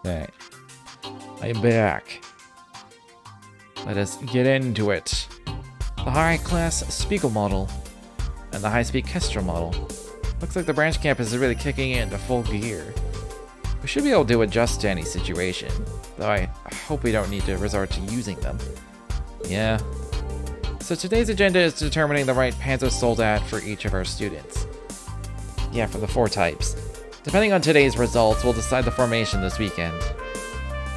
Alright. I'm back. Let us get into it. The high-class Spiegel model and the high-speed Kestrel model. Looks like the branch campus is really kicking into full gear. We should be able to adjust to any situation, though I hope we don't need to resort to using them. Yeah. So today's agenda is determining the right Panzer Soldat for each of our students. Yeah, for the 4 types. Depending on today's results, we'll decide the formation this weekend.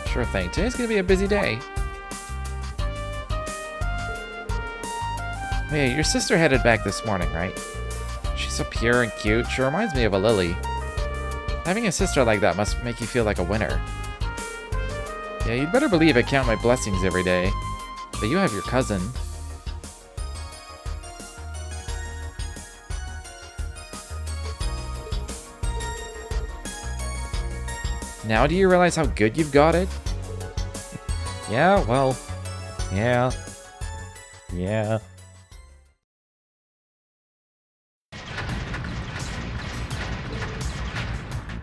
Sure thing. Today's gonna be a busy day. Hey, your sister headed back this morning, right? She's so pure and cute. She reminds me of a Lily. Having a sister like that must make you feel like a winner. Yeah, you'd better believe I count my blessings every day. But you have your cousin. Now do you realize how good you've got it? Yeah, well, yeah.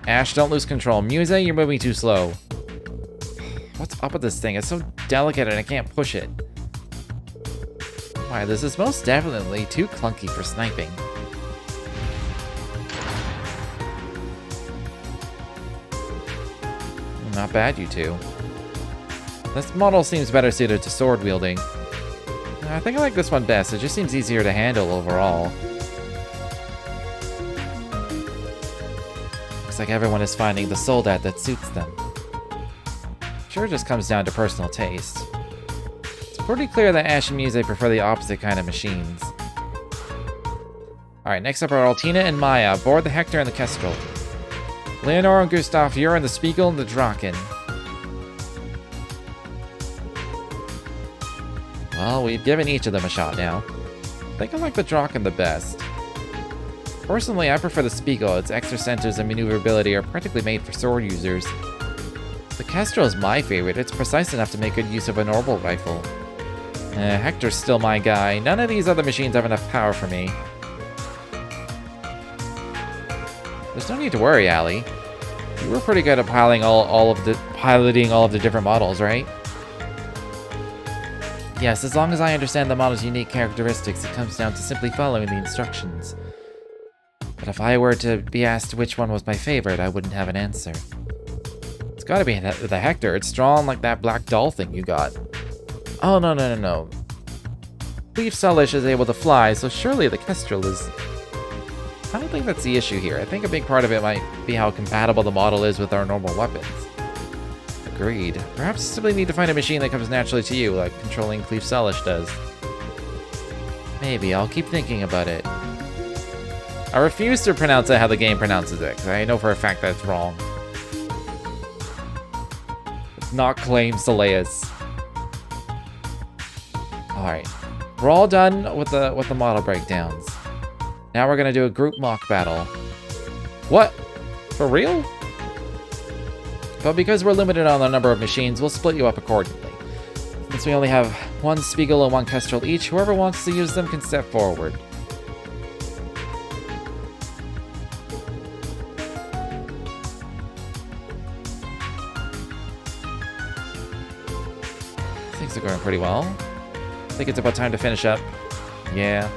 Ash, don't lose control. Muse, you're moving too slow. What's up with this thing? It's so delicate and I can't push it. Why, this is most definitely too clunky for sniping. Not bad, you two. This model seems better suited to sword wielding. I think I like this one best. It just seems easier to handle overall. Looks like everyone is finding the Soldat that suits them. Sure, it just comes down to personal taste. It's pretty clear that Ash and Muse prefer the opposite kind of machines. Alright, next up are Altina and Maya. Board the Hector and the Kestrel. Leonor and Gustav, you're in the Spiegel and the Draken. Well, we've given each of them a shot now. I think I like the Draken the best. Personally, I prefer the Spiegel. Its extra centers and maneuverability are practically made for sword users. The Kestrel is my favorite. It's precise enough to make good use of a normal rifle. Hector's still my guy. None of these other machines have enough power for me. There's no need to worry, Allie. You were pretty good at piloting all of the different models, right? Yes, as long as I understand the model's unique characteristics, it comes down to simply following the instructions. But if I were to be asked which one was my favorite, I wouldn't have an answer. It's gotta be the Hector. It's drawn like that black doll thing you got. Oh, no. Leaf Sulish is able to fly, so surely the Kestrel is... I don't think that's the issue here. I think a big part of it might be how compatible the model is with our normal weapons. Agreed. Perhaps you simply need to find a machine that comes naturally to you, like controlling Cleave Sulish does. Maybe. I'll keep thinking about it. I refuse to pronounce it how the game pronounces it, because I know for a fact that's wrong. It's not Claim Soleus. Alright. We're all done with the model breakdowns. Now we're gonna do a group mock battle. What? For real? But because we're limited on the number of machines, we'll split you up accordingly. Since we only have 1 Spiegel and 1 Kestrel each, whoever wants to use them can step forward. Things are going pretty well. I think it's about time to finish up. Yeah.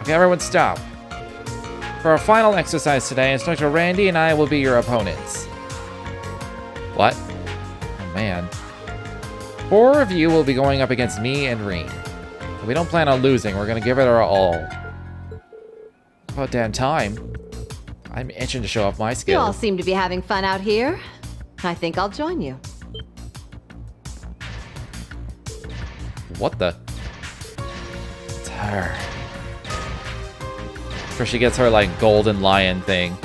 Okay, everyone stop. For our final exercise today, Instructor Randy and I will be your opponents. What? Oh, man. 4 of you will be going up against me and Reen. We don't plan on losing. We're going to give it our all. About damn time. I'm itching to show off my skills. You all seem to be having fun out here. I think I'll join you. What the? It's her. Where she gets her, like, golden lion thing.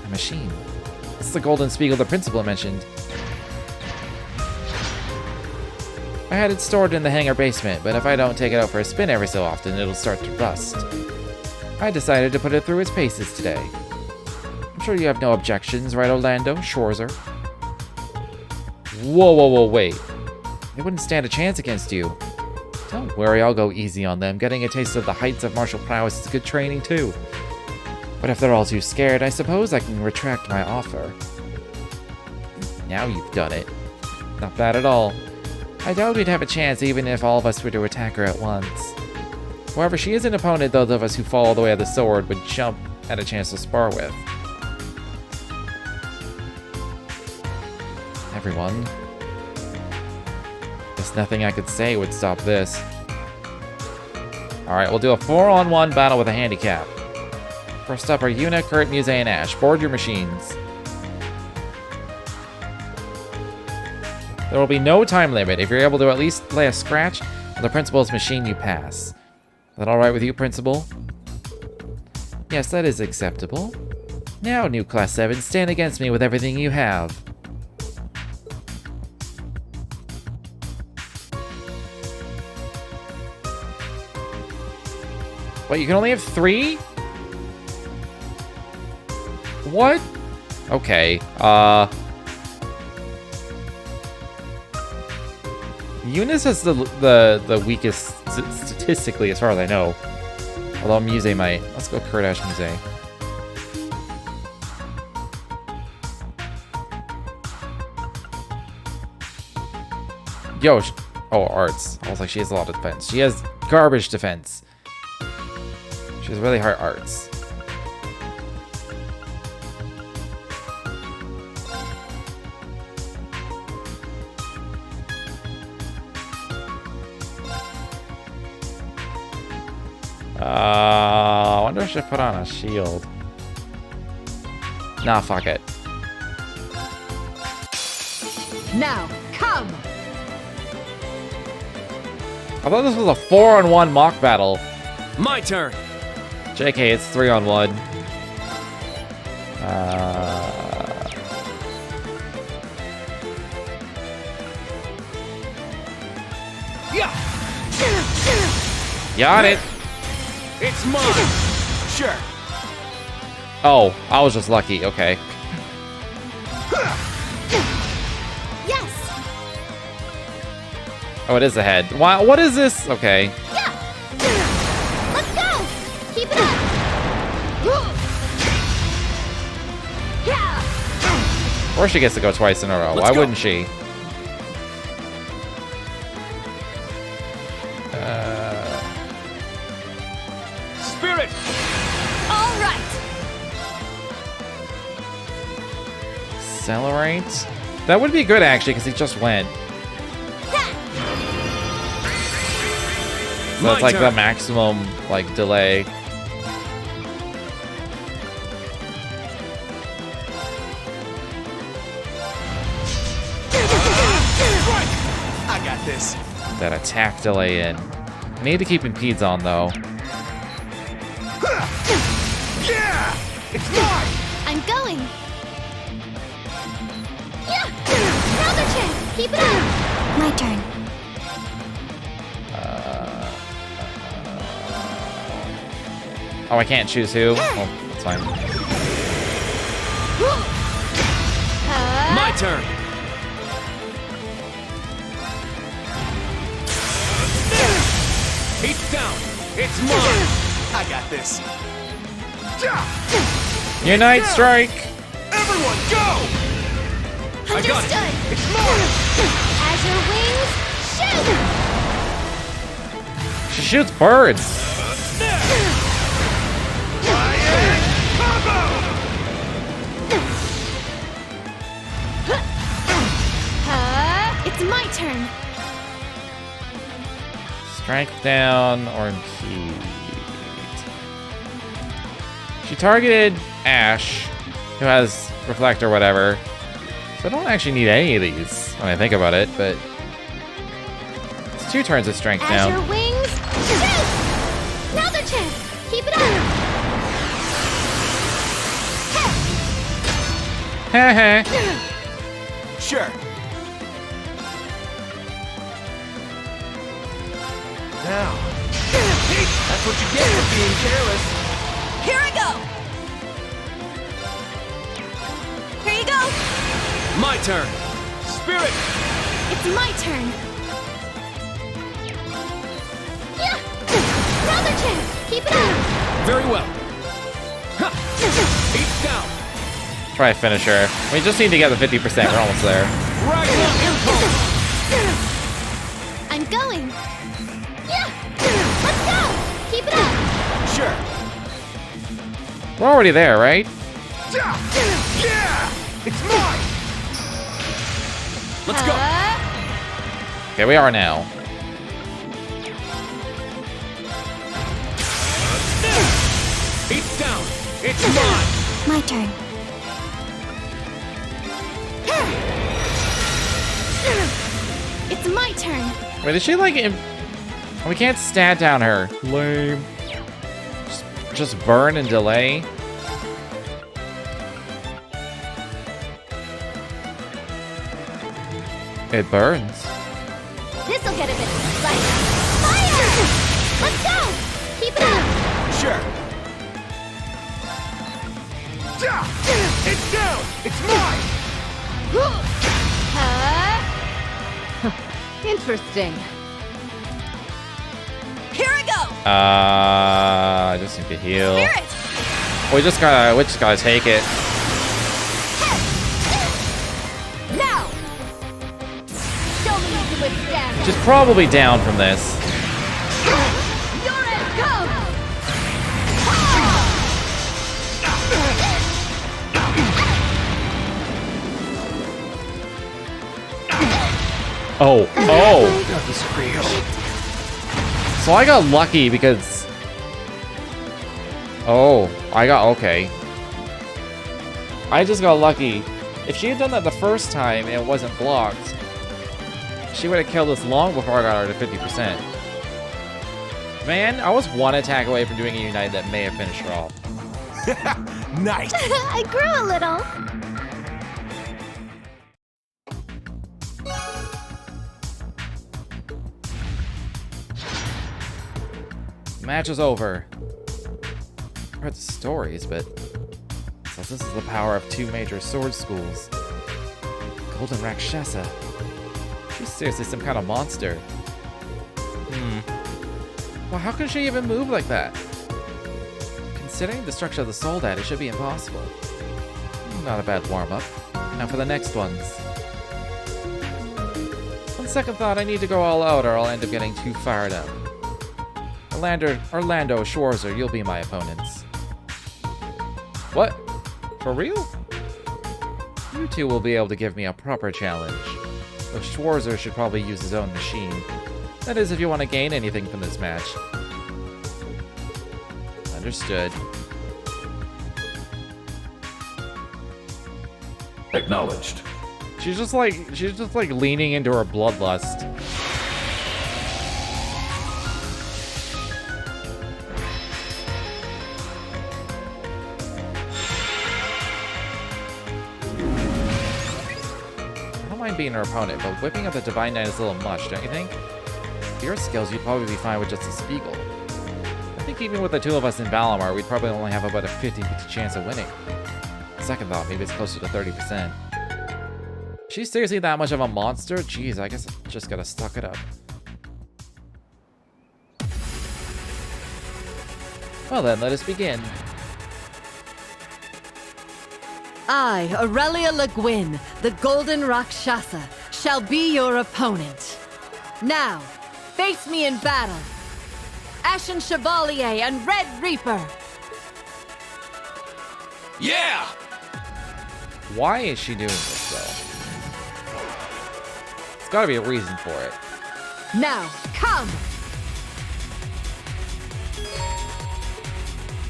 A machine. This is the golden Spiegel the principal mentioned. I had it stored in the hangar basement, but if I don't take it out for a spin every so often, it'll start to rust. I decided to put it through its paces today. I'm sure you have no objections, right, Orlando? Schwarzer? Whoa, wait. They wouldn't stand a chance against you. Don't worry, I'll go easy on them. Getting a taste of the heights of martial prowess is good training, too. But if they're all too scared, I suppose I can retract my offer. Now you've done it. Not bad at all. I doubt we'd have a chance even if all of us were to attack her at once. However, she is an opponent those of us who fall the way of the sword would jump at a chance to spar with. Everyone. There's nothing I could say would stop this. Alright, we'll do a 4-on-1 battle with a handicap. First up are Yuna, Kurt, Muse, and Ash. Board your machines. There will be no time limit. If you're able to at least play a scratch on the principal's machine, you pass. Is that alright with you, Principal? Yes, that is acceptable. Now, new Class 7, stand against me with everything you have. Wait, you can only have 3? What? Okay, Eunice has the weakest statistically, as far as I know. Although Muse might. Let's go Kurt, Ash, Muse. Yo, oh, arts. I was like, she has a lot of defense. She has garbage defense. She has really hard arts. I wonder if I should put on a shield. Nah, fuck it. Now, come! I thought this was a 4-on-1 mock battle. My turn. JK, it's 3-on-1. Yeah. Got it. It's mine. Sure. Oh, I was just lucky. Okay. Yes! Oh, it is a head. Wow, what is this? Okay. Yeah! Let's go! Keep it up! Yeah! Or she gets to go twice in a row. Let's Why go. wouldn't she? Spirit. All right! Accelerate? That would be good, actually, because he just went. So My it's like the turn. maximum, like, delay. I got this. That attack delay in. I need to keep impedes on, though. Yeah. It's mine. I'm going! Yeah! Another chance! Keep it up! My turn. Oh, I can't choose who? Oh, that's fine. My turn. He's down. It's mine. I got this. Unite Strike! Everyone, go! I got it. Understood! It's mine. Azure wings, shoot! She shoots birds! It's my turn! Strength down or impede. She targeted Ash, who has Reflect or whatever. So I don't actually need any of these when I think about it, but it's 2 turns of strength Azure down. wings, shoot! Another chance! Keep it up! Heh. Sure. Now. That's what you get for being careless. Here I go! Here you go! My turn. Spirit. It's my turn! Yeah! Another chance! Keep it up! Very well. Ha. try to finish her. We just need to get the 50%. We're almost there. I'm going. Yeah. Let's go. Keep it up. Sure. We're already there, right? Yeah! It's mine! Let's go. Okay, we are now. It's down. It's mine. My turn. It's my turn. Wait, is she like... We can't stat down her. Lame. Just burn and delay. It burns. This'll get a bit like fire. Let's go. Keep it up. Sure. It's down. It's mine. Interesting. Here I go. I just need to heal. Spirit. We just gotta take it. Now. Show me you can withstand. She's probably down from this. Your end comes. Oh, oh. That was real. So I got lucky because... Oh, okay. I just got lucky. If she had done that the first time and it wasn't blocked, she would have killed us long before I got her to 50%. Man, I was one attack away from doing a Unite that may have finished her off. Nice. I grew a little. Match is over. I heard the stories, but... So this is the power of two major sword schools. Golden Rakshasa. She's seriously some kind of monster. Well, how can she even move like that? Considering the structure of the Soldat, it should be impossible. Not a bad warm-up. Now for the next ones. On second thought, I need to go all out or I'll end up getting too fired up. Orlando, Schwarzer, you'll be my opponents. What? For real? You two will be able to give me a proper challenge. Though Schwarzer should probably use his own machine. That is, if you want to gain anything from this match. Understood. Acknowledged. She's just like leaning into her bloodlust. Being her opponent, but whipping up the Divine Knight is a little much, don't you think? With your skills, you'd probably be fine with just a Spiegel. I think even with the two of us in Valimar, we'd probably only have about a 50-50 chance of winning. Second thought, maybe it's closer to 30%. She's seriously that much of a monster? Jeez, I guess I just gotta suck it up. Well then, let us begin. I, Aurelia Le Guin, the Golden Rakshasa, shall be your opponent. Now, face me in battle. Ashen Chevalier and Red Reaper. Yeah! Why is she doing this, though? There's gotta be a reason for it. Now, come!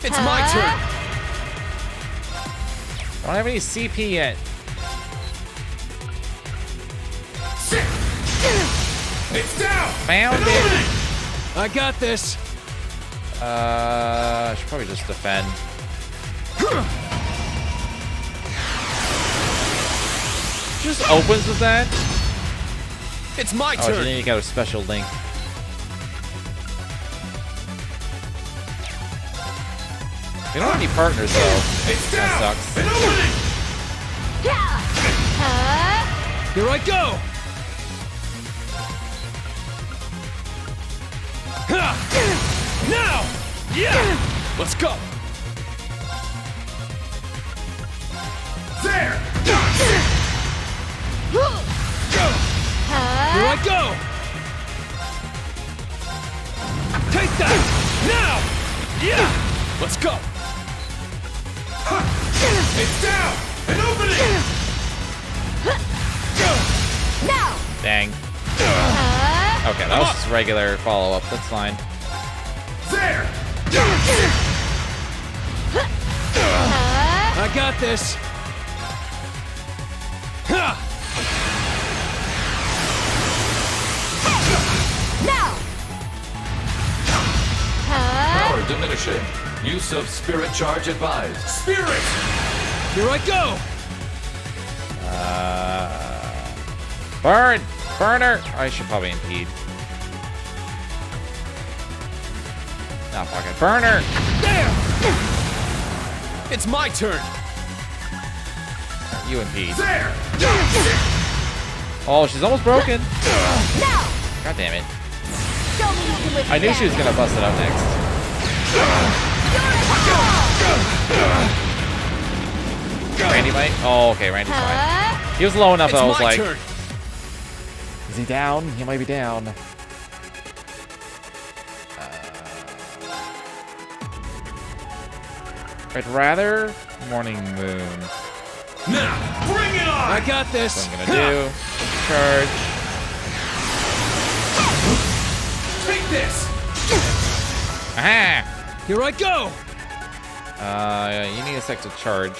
It's my turn. I don't have any CP yet. It's down. Found it. I got this. I should probably just defend. Just opens with that. It's my Oh, she turn. didn't get a special link. We don't have any partners though. It's That down. sucks. Here I go. Now. Yeah. Let's go. There! Here I go! Take that! Now! Yeah! Let's go! It's down! And opening! Now! Dang. Okay, that was just regular follow-up. That's fine. There! I got this! Now! Power diminishing. Use of spirit charge advised. Spirit! Here I go! Burn! Burner! I should probably impede. Nah, fuck it. Burner! There! It's my turn! You impede. There! Oh, she's almost broken. Now! God damn it. Show me you can I knew she was gonna bust it up next. Randy might? Oh, okay, Randy's fine. He was low enough It's that I was my like, turn! is he down? He might be down. I'd rather Morning Moon. Now, bring it on! I got this! That's what I'm gonna do. Charge. Take this! Aha! Here I go! You need a sec to charge.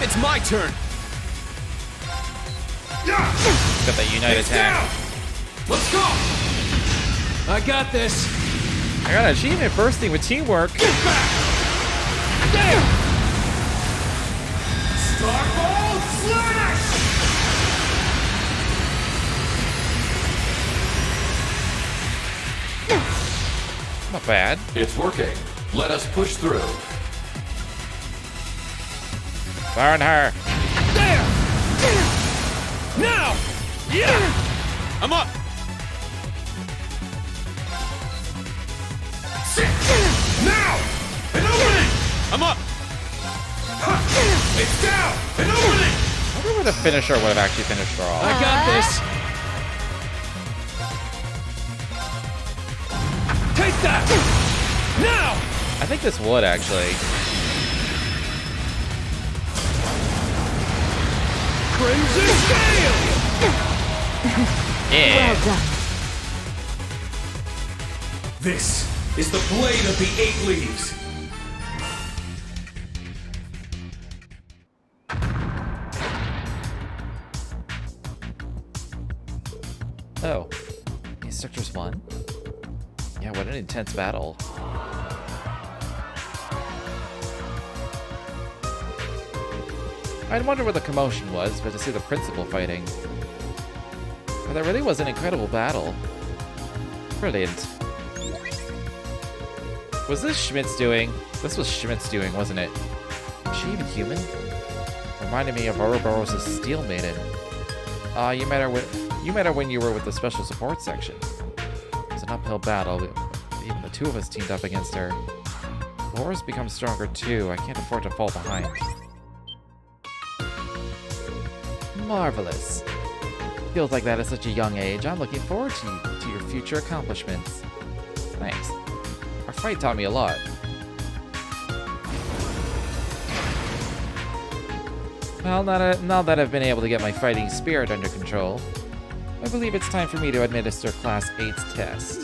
It's my turn! Got that Unite It's attack. down! Let's go! I got this! I got an achievement bursting with teamwork. Get back! There! Starball Slash! Not bad. It's working. Let us push through. Burn her. There! Now! Yeah! I'm up! Now! An opening! I'm up! It's down! An opening! I wonder where the finisher would have actually finished her off. I got this! Take that! Now! I think this would actually. Crimson Scale! Yeah. Well done. This is the blade of the 8 leaves. Oh. Instructors won? Yeah, what an intense battle. I'd wonder what the commotion was, but to see the principal fighting. But that really was an incredible battle. Brilliant. Was this Schmidt's doing? This was Schmidt's doing, wasn't it? Is she even human? Reminded me of Ouroboros' Steel Maiden. You met her when you were with the special support section. It was an uphill battle. Even the two of us teamed up against her. Laura's become stronger too. I can't afford to fall behind. Marvelous. Feels like that at such a young age. I'm looking forward to your future accomplishments. Thanks. Our fight taught me a lot. Well, now that I've been able to get my fighting spirit under control, I believe it's time for me to administer Class 8's test.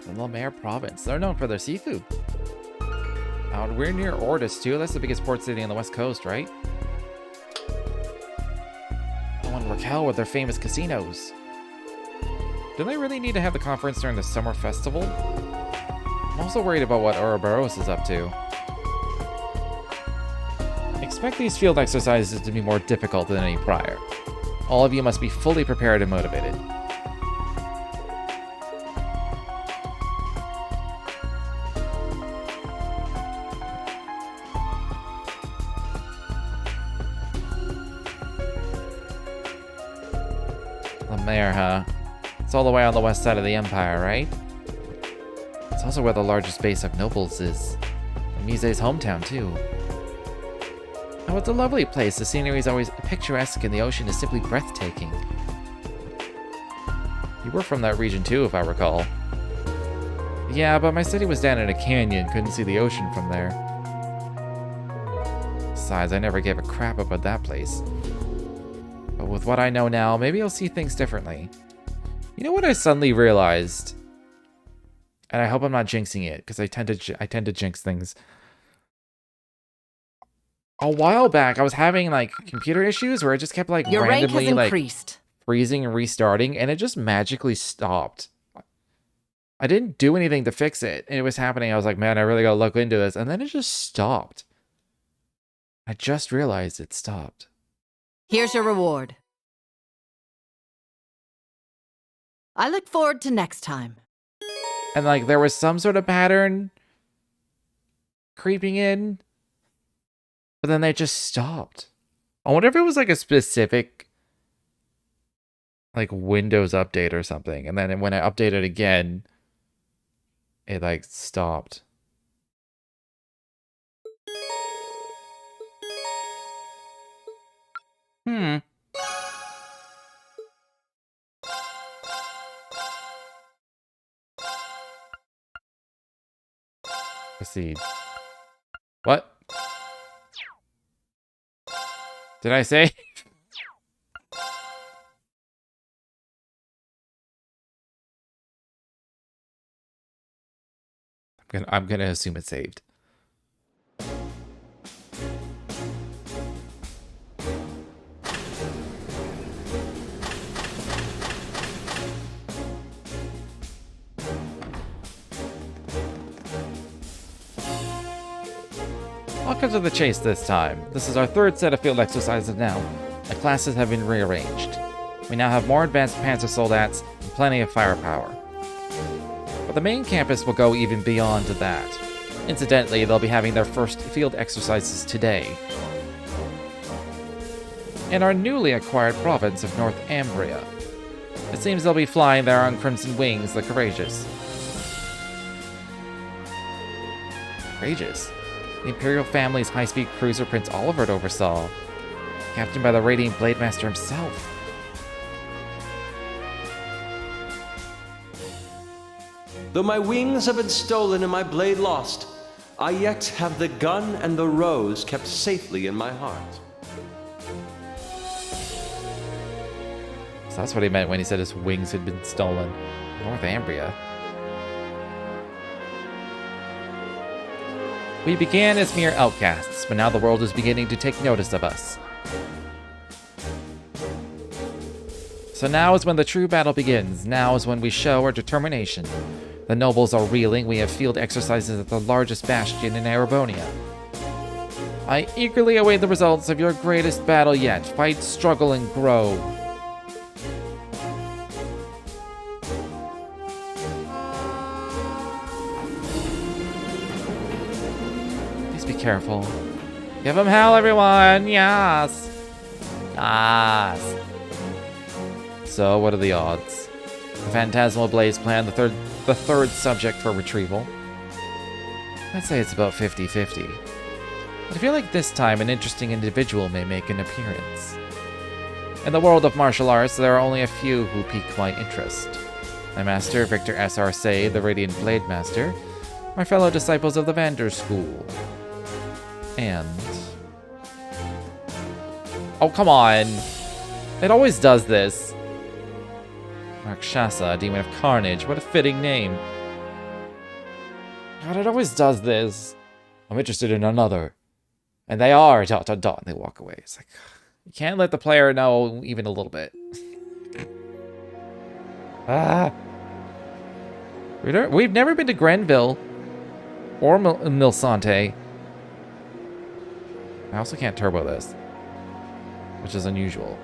The Lemaire province. They're known for their seafood. And we're near Ordis too. That's the biggest port city on the west coast, right? Oh, and Raquel with their famous casinos. Do they really need to have the conference during the summer festival? I'm also worried about what Ouroboros is up to. Expect these field exercises to be more difficult than any prior. All of you must be fully prepared and motivated. The mayor, huh? It's all the way on the west side of the Empire, right? It's also where the largest base of nobles is. And Mise's hometown, too. Oh, it's a lovely place. The scenery is always picturesque and the ocean is simply breathtaking. You were from that region, too, if I recall. Yeah, but my city was down in a canyon. Couldn't see the ocean from there. Besides, I never gave a crap about that place. But with what I know now, maybe I'll see things differently. You know what I suddenly realized? And I hope I'm not jinxing it, because I tend to jinx things. A while back, I was having, like, computer issues where it just kept, like, Your rank randomly, has like, increased. freezing and restarting, and it just magically stopped. I didn't do anything to fix it, and it was happening. I was like, man, I really gotta look into this, and then it just stopped. I just realized it stopped. Here's your reward. I look forward to next time. And, like, there was some sort of pattern creeping in, but then they just stopped. I wonder if it was, like, a specific, like, Windows update or something. And then when I updated again, it, like, stopped. Proceed. What? Did I say? I'm gonna assume it's saved. I'll cut to the chase this time. This is our third set of field exercises now. The classes have been rearranged. We now have more advanced panzer soldats and plenty of firepower. But the main campus will go even beyond that. Incidentally, they'll be having their first field exercises today. In our newly acquired province of North Ambria. It seems they'll be flying there on Crimson Wings, the Courageous. Courageous? The Imperial family's high-speed cruiser Prince Oliver oversaw. Captained by the Radiant Blade Master himself. Though my wings have been stolen and my blade lost, I yet have the gun and the rose kept safely in my heart. So that's what he meant when he said his wings had been stolen. North Ambria. We began as mere outcasts, but now the world is beginning to take notice of us. So now is when the true battle begins. Now is when we show our determination. The nobles are reeling. We have field exercises at the largest bastion in Erebonia. I eagerly await the results of your greatest battle yet. Fight, struggle, and grow. Please be careful. Give him hell, everyone! Yes! Yes! So, what are the odds? The Phantasmal Blaze plan, the third subject for retrieval. I'd say it's about 50-50. But I feel like this time an interesting individual may make an appearance. In the world of martial arts, there are only a few who pique my interest. My master, Victor S. Arce, the Radiant Blade Master, my fellow disciples of the Vander School, and... Oh, come on! It always does this. Rakshasa, Demon of Carnage, what a fitting name. God, it always does this. I'm interested in another. And they are, ... and they walk away. It's like, you can't let the player know even a little bit. We've never been to Grenville or Milsante. I also can't turbo this, which is unusual.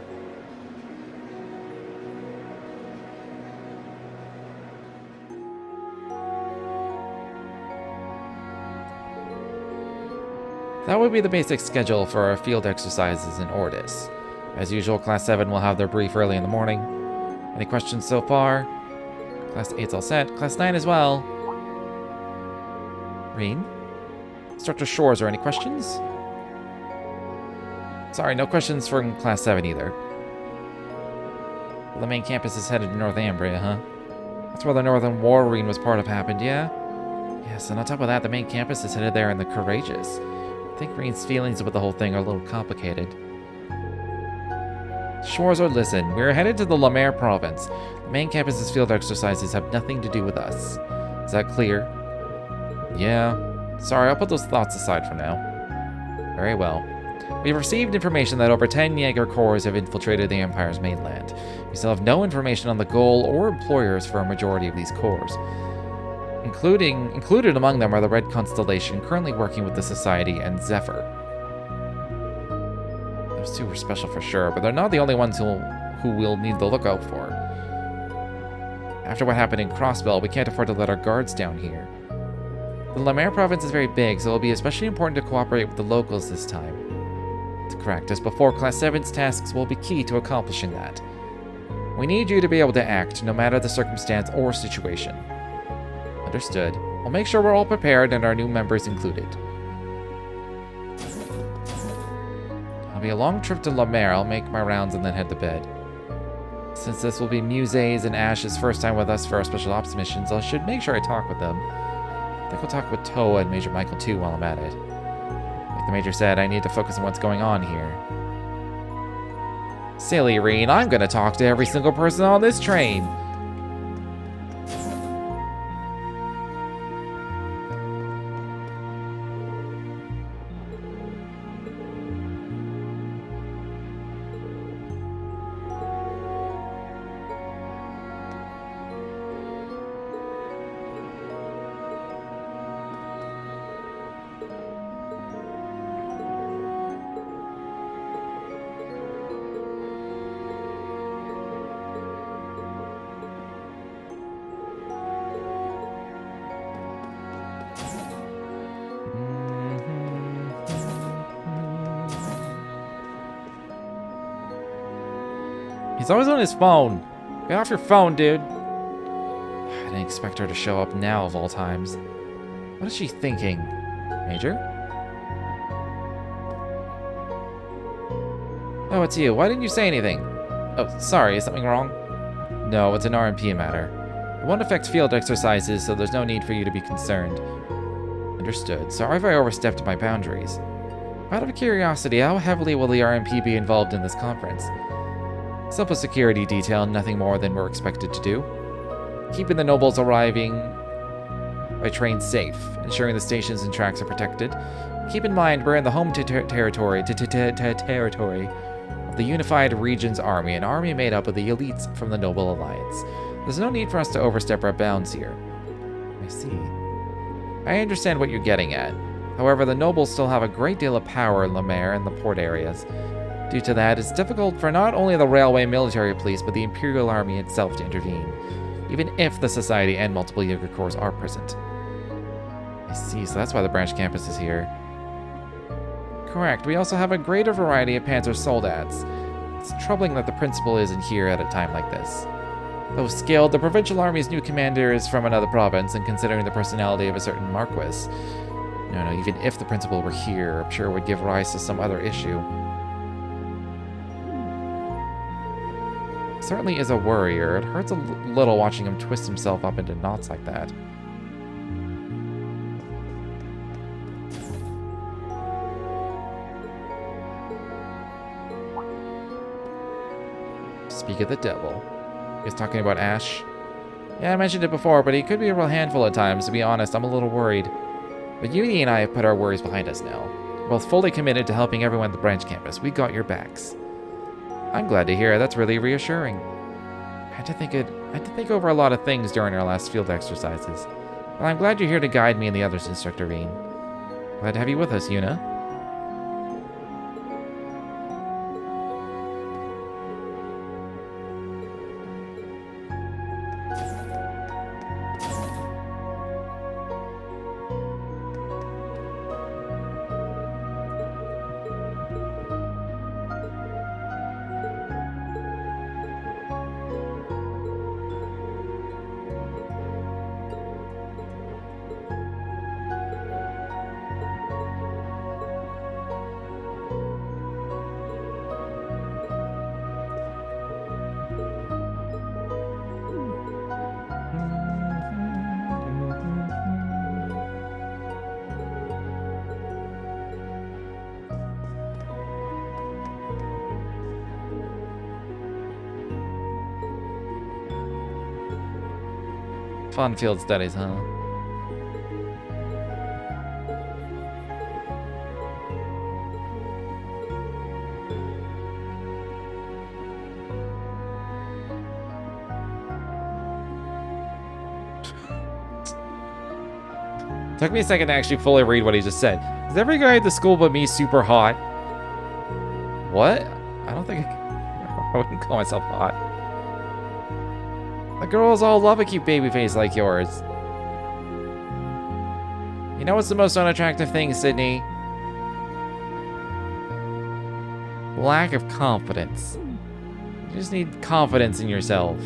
That would be the basic schedule for our field exercises in Ordis. As usual, Class 7 will have their brief early in the morning. Any questions so far? Class 8's all set. Class 9 as well. Reen? Instructor Shores, are any questions? Sorry, no questions from Class 7 either. The main campus is headed to Northumbria, huh? That's where the Northern War Reen was part of happened, yeah? Yes, and on top of that, the main campus is headed there in the Courageous. I think Reen's feelings about the whole thing are a little complicated. Shores, or listen, we're headed to the Lemaire province. The main campus's field exercises have nothing to do with us. Is that clear? Yeah. Sorry, I'll put those thoughts aside for now. Very well. We've received information that over 10 Jaeger corps have infiltrated the Empire's mainland. We still have no information on the goal or employers for a majority of these corps. Included among them are the Red Constellation, currently working with the Society, and Zephyr. Those two are special for sure, but they're not the only ones who we'll need to look out for. After what happened in Crossbell, we can't afford to let our guards down here. The Lemaire province is very big, so it'll be especially important to cooperate with the locals this time. That's correct. As before, Class 7's tasks will be key to accomplishing that. We need you to be able to act, no matter the circumstance or situation. Understood. We'll make sure we're all prepared and our new members included. It'll be a long trip to Lemaire. I'll make my rounds and then head to bed. Since this will be Muse's and Ash's first time with us for our special ops missions, I should make sure I talk with them. I think we'll talk with Toa and Major Michael too while I'm at it. Like the Major said, I need to focus on what's going on here. Silly Reen, I'm gonna talk to every single person on this train. He's always on his phone. Get off your phone, dude. I didn't expect her to show up now of all times. What is she thinking? Major? Oh, it's you. Why didn't you say anything? Oh, sorry. Is something wrong? No, it's an RMP matter. It won't affect field exercises, so there's no need for you to be concerned. Understood. Sorry if I overstepped my boundaries. Out of curiosity, how heavily will the RMP be involved in this conference? Simple security detail, nothing more than we're expected to do. Keeping the nobles arriving by train safe, ensuring the stations and tracks are protected. Keep in mind, we're in the home territory of the Unified Regions Army, an army made up of the elites from the Noble Alliance. There's no need for us to overstep our bounds here. I see. I understand what you're getting at. However, the nobles still have a great deal of power in Lemaire and the port areas. Due to that, it's difficult for not only the railway military police, but the Imperial Army itself to intervene, even if the Society and multiple Jaeger Corps are present. I see, so that's why the branch campus is here. Correct. We also have a greater variety of Panzer soldats. It's troubling that the principal isn't here at a time like this. Though skilled, the Provincial Army's new commander is from another province, and considering the personality of a certain Marquis, no, even if the principal were here, I'm sure it would give rise to some other issue. Certainly is a worrier. It hurts a little watching him twist himself up into knots like that. Speak of the devil. He's talking about Ash. Yeah, I mentioned it before, but he could be a real handful at times. To be honest, I'm a little worried. But Uni and I have put our worries behind us now. We're both fully committed to helping everyone at the branch campus. We got your backs. I'm glad to hear. That's really reassuring. I had to think over a lot of things during our last field exercises. Well, I'm glad you're here to guide me and the others, Instructor Reen. Glad to have you with us, Yuna. Fun field studies, huh? Took me a second to actually fully read what he just said. Is every guy at the school but me super hot? What? I don't think I wouldn't call myself hot. The girls all love a cute baby face like yours. You know what's the most unattractive thing, Sydney? Lack of confidence. You just need confidence in yourself.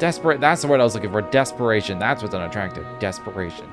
Desperate, that's the word I was looking for. Desperation. That's what's unattractive. Desperation.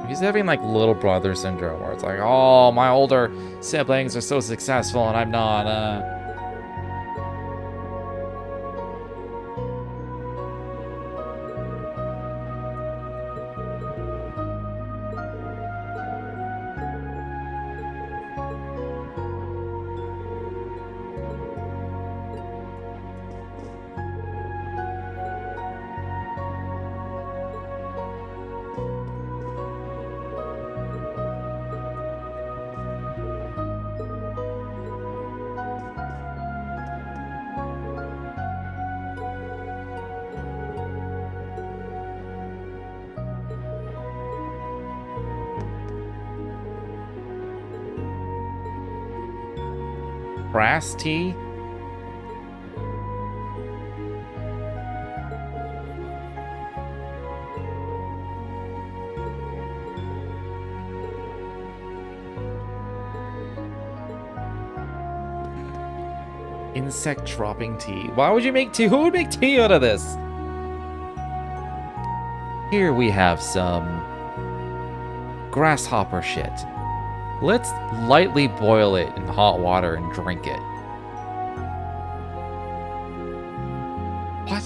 He's having like little brother syndrome where it's like, oh, my older siblings are so successful and I'm not, brass tea? Insect dropping tea. Why would you make tea? Who would make tea out of this? Here we have some grasshopper shit. Let's lightly boil it in hot water and drink it. What?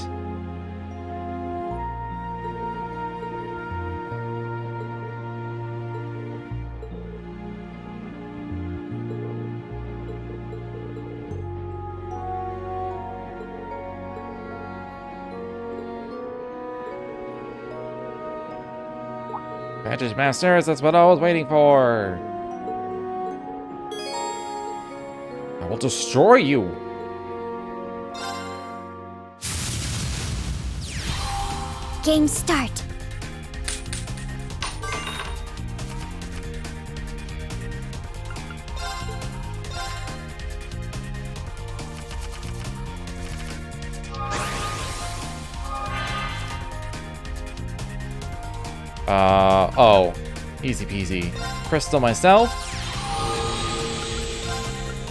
Vantage Masters, that's what I was waiting for. I will destroy you. Game start. Oh. Easy peasy. Crystal myself.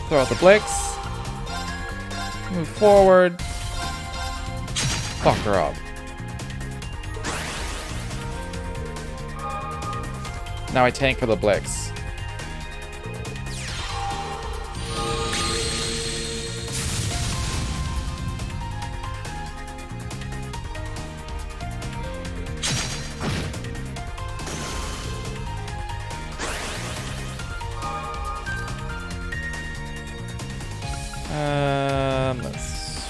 Throw out the Blix. Move forward. Fuck her up. Now I tank for the Blix. Let's...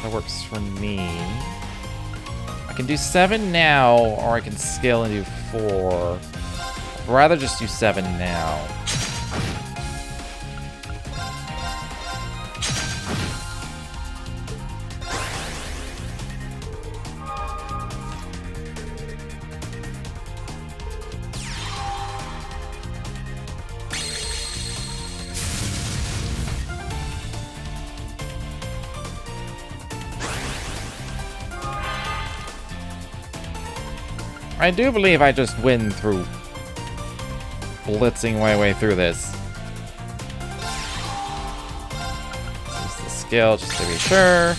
That works for me. I can do 7 now, or I can scale and do 4. I'd rather just do 7 now. I do believe I just win through blitzing my way through this. skill just to be sure.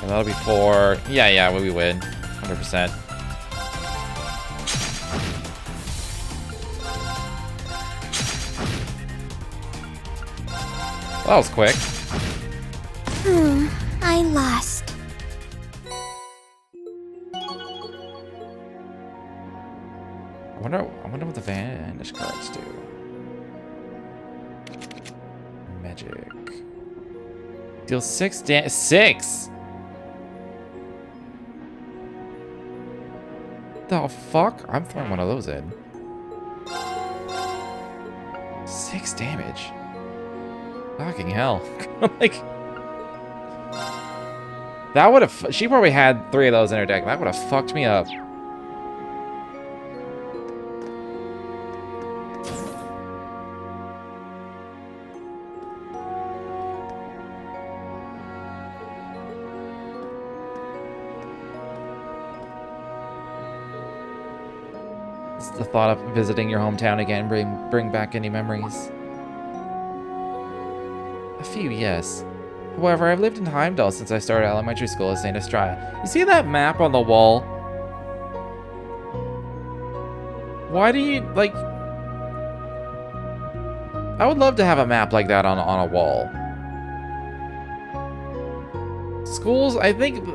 And that'll be 4. Yeah, we win. 100%. Well, that was quick. I lost. I wonder what the vanish cards do. Magic. Deal 6 damage. 6? The fuck? I'm throwing one of those in. 6 damage. Fucking hell. Like, that would have. She probably had 3 of those in her deck. That would have fucked me up. It's the thought of visiting your hometown again bring back any memories. A few, yes. However, I've lived in Heimdall since I started elementary school at St. Estrella. You see that map on the wall? Why do you, like... I would love to have a map like that on a wall. Schools, I think...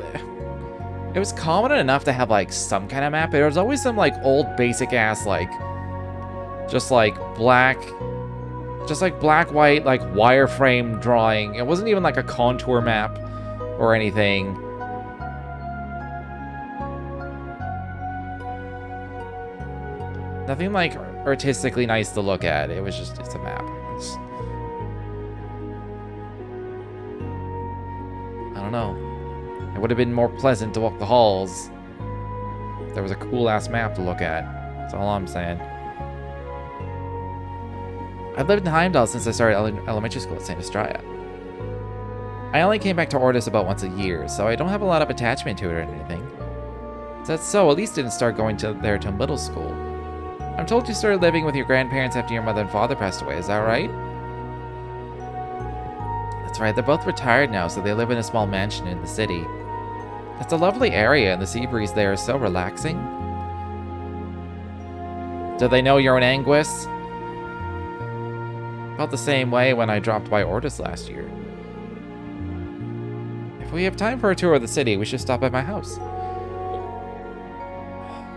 It was common enough to have, like, some kind of map, but there was always some, like, old basic-ass, like... Just, like, black, white, like, wireframe drawing. It wasn't even, like, a contour map or anything. Nothing, like, artistically nice to look at. It was just, it's a map. I don't know. It would have been more pleasant to walk the halls if there was a cool-ass map to look at. That's all I'm saying. I've lived in Heimdall since I started elementary school at St. Estrella. I only came back to Ordis about once a year, so I don't have a lot of attachment to it or anything. That's so, at least didn't start going there till middle school. I'm told you started living with your grandparents after your mother and father passed away, is that right? That's right, they're both retired now, so they live in a small mansion in the city. It's a lovely area, and the sea breeze there is so relaxing. Do they know you're in Anguis? Felt the same way when I dropped by Ordis last year. If we have time for a tour of the city, we should stop at my house.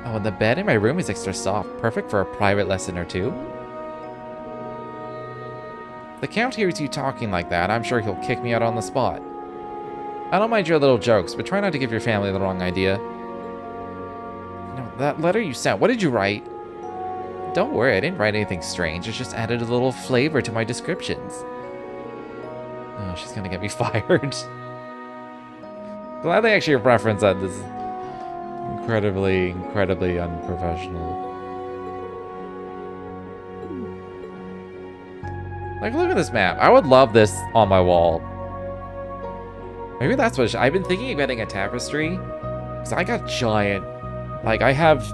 Oh, and the bed in my room is extra soft, perfect for a private lesson or two. If the Count hears you talking like that, I'm sure he'll kick me out on the spot. I don't mind your little jokes, but try not to give your family the wrong idea. No, that letter you sent, what did you write? Don't worry, I didn't write anything strange. I just added a little flavor to my descriptions. Oh, she's gonna get me fired. Glad they actually reference that. This is incredibly, incredibly unprofessional. Like, look at this map. I would love this on my wall. Maybe that's what I've been thinking of getting a tapestry. Because I got giant. Like, I have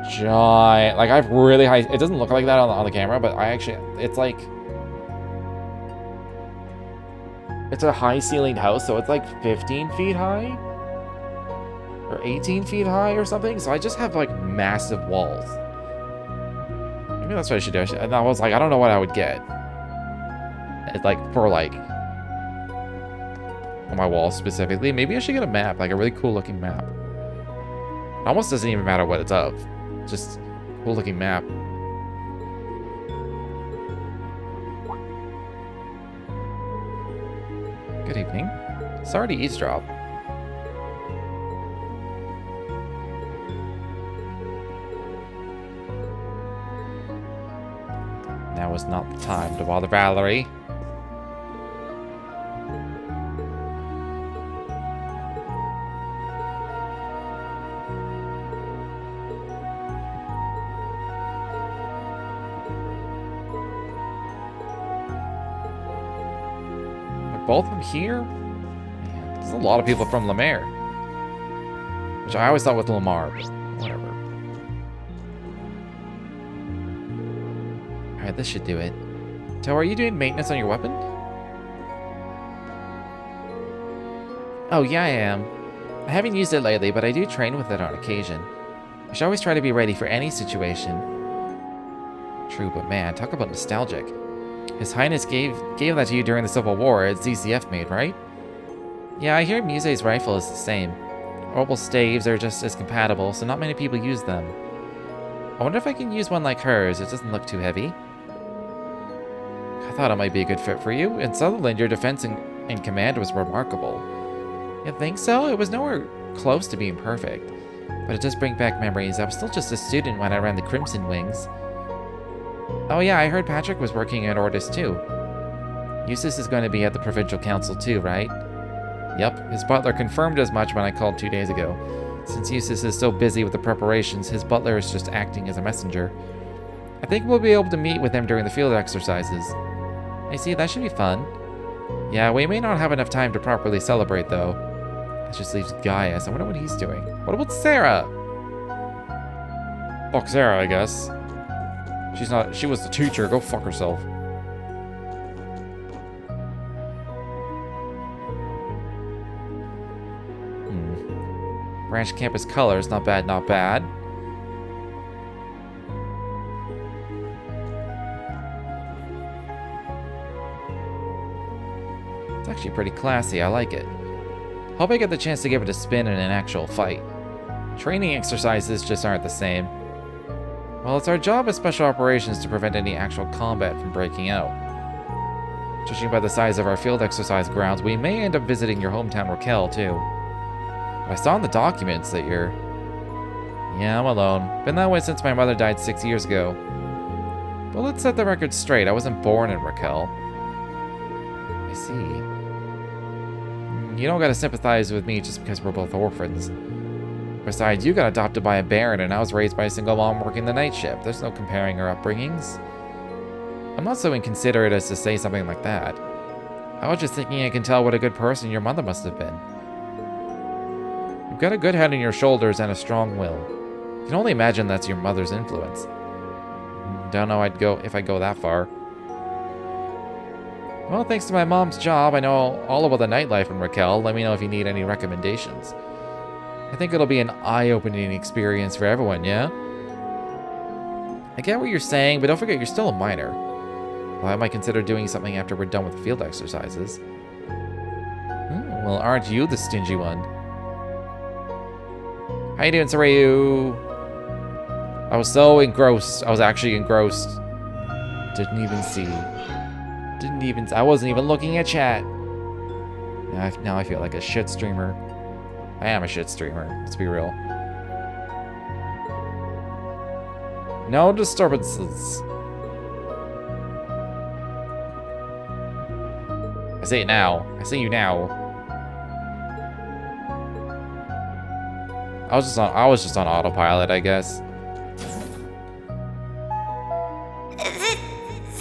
giant. Like, I have really high. It doesn't look like that on the camera, but I actually. It's like. It's a high ceilinged house, so it's like 15 feet high. Or 18 feet high or something. So I just have like massive walls. Maybe that's what I should do. And I was like, I don't know what I would get. It's like for like. On my wall specifically. Maybe I should get a map, like a really cool looking map. It almost doesn't even matter what it's of. Just cool looking map. Good evening. Sorry to eavesdrop. Now is not the time to bother Valerie. Both from here? Man, there's a lot of people from Lemaire. Which I always thought with Lamar, but whatever. Alright, this should do it. So are you doing maintenance on your weapon? Oh yeah, I am. I haven't used it lately, but I do train with it on occasion. I should always try to be ready for any situation. True, but man, talk about nostalgic. His Highness gave that to you during the Civil War. It's ZCF made, right? Yeah, I hear Muse's rifle is the same. Orbital staves are just as compatible, so not many people use them. I wonder if I can use one like hers. It doesn't look too heavy. I thought it might be a good fit for you. In Sutherland, your defense and command was remarkable. You think so? It was nowhere close to being perfect. But it does bring back memories. I was still just a student when I ran the Crimson Wings. Oh yeah, I heard Patrick was working at Ordis too. Eustace is going to be at the Provincial Council too, right? Yep, his butler confirmed as much when I called 2 days ago. Since Eustace is so busy with the preparations, his butler is just acting as a messenger. I think we'll be able to meet with him during the field exercises. I see, that should be fun. Yeah, we may not have enough time to properly celebrate though. That just leaves Gaius. I wonder what he's doing. What about Sarah? Fuck Sarah, I guess. She was the teacher. Go fuck herself. Branch campus colors. Not bad, not bad. It's actually pretty classy. I like it. Hope I get the chance to give it a spin in an actual fight. Training exercises just aren't the same. Well, it's our job as special operations to prevent any actual combat from breaking out. Judging by the size of our field exercise grounds, we may end up visiting your hometown Raquel, too. But I saw in the documents that you're... Yeah, I'm alone. Been that way since my mother died 6 years ago. But let's set the record straight. I wasn't born in Raquel. I see. You don't gotta sympathize with me just because we're both orphans. Besides, you got adopted by a baron, and I was raised by a single mom working the night shift. There's no comparing our upbringings. I'm not so inconsiderate as to say something like that. I was just thinking I can tell what a good person your mother must have been. You've got a good head on your shoulders and a strong will. I can only imagine that's your mother's influence. Don't know if I'd go that far. Well, thanks to my mom's job, I know all about the nightlife in Raquel. Let me know if you need any recommendations. I think it'll be an eye-opening experience for everyone, yeah? I get what you're saying, but don't forget you're still a minor. Well, I might consider doing something after we're done with the field exercises. Well, aren't you the stingy one? How you doing, Sarayu? I was so engrossed. I was actually engrossed. Didn't even see. I wasn't even looking at chat. Now I feel like a shit streamer. I am a shit streamer, let's be real. No disturbances. I say it now. I see you now. I was just on autopilot, I guess.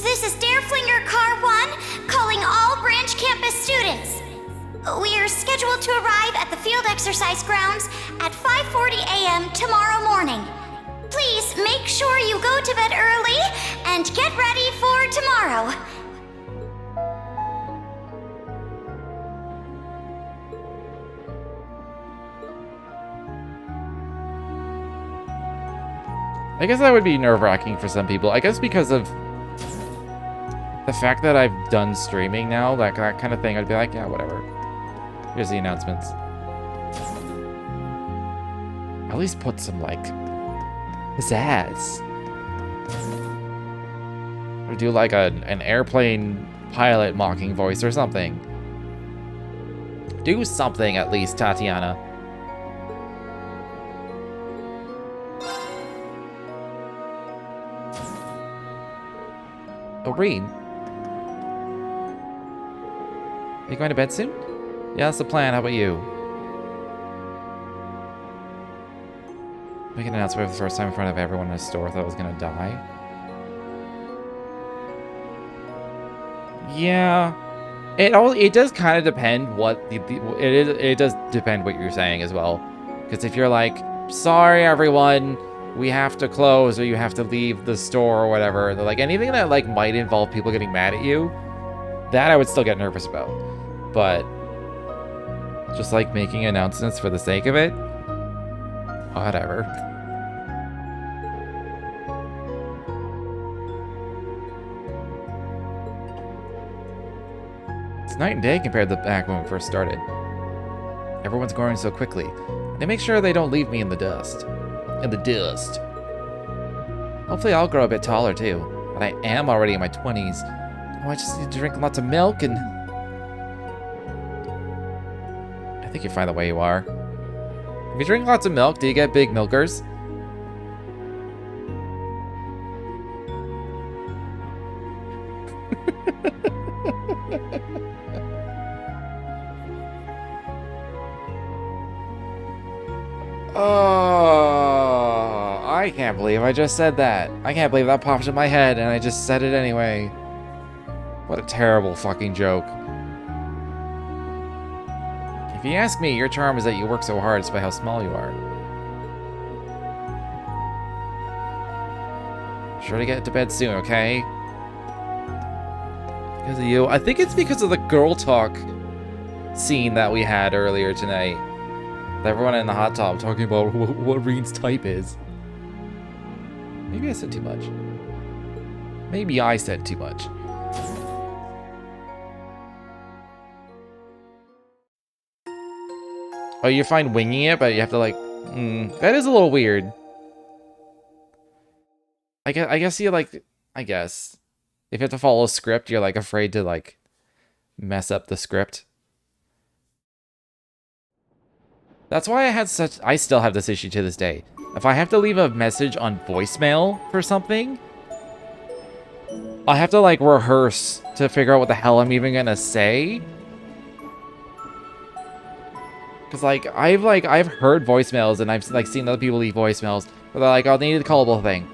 This is Dareflinger Car 1, calling all branch campus students. We are scheduled to arrive at the field exercise grounds at 5:40 a.m. tomorrow morning. Please make sure you go to bed early and get ready for tomorrow. I guess that would be nerve-wracking for some people. I guess because of the fact that I've done streaming now, that kind of thing, I'd be like, yeah, whatever. Here's the announcements. At least put some, like, pizzazz. Or do, like, an airplane pilot mocking voice or something. Do something, at least, Tatiana. Oh, Reed. Are you going to bed soon? Yeah, that's the plan. How about you? Make an announcement for the first time in front of everyone in the store. Thought I was gonna die. Yeah, it does kind of depend what it does depend what you're saying as well. Because if you're like, sorry everyone, we have to close or you have to leave the store or whatever. They're like, anything that like might involve people getting mad at you, that I would still get nervous about. But just like making announcements for the sake of it, whatever. It's night and day compared to back when we first started. Everyone's growing so quickly. They make sure they don't leave me in the dust. Hopefully I'll grow a bit taller too. But I am already in my 20s. Oh, I just need to drink lots of milk and... I think you're fine the way you are. If you drink lots of milk, do you get big milkers? Oh, I can't believe I just said that. I can't believe that popped in my head and I just said it anyway. What a terrible fucking joke. If you ask me, your charm is that you work so hard despite how small you are. Sure to get to bed soon, okay? Because of you. I think it's because of the girl talk scene that we had earlier tonight. Everyone in the hot tub talking about what Reen's type is. Maybe I said too much. Maybe I said too much. Oh, you're fine winging it, but you have to like... that is a little weird. I guess you like... I guess. If you have to follow a script, you're like afraid to like mess up the script. That's why I still have this issue to this day. If I have to leave a message on voicemail for something, I have to like rehearse to figure out what the hell I'm even gonna say. Cause like I've heard voicemails and I've like seen other people leave voicemails where they're like, oh, they needed the callable thing.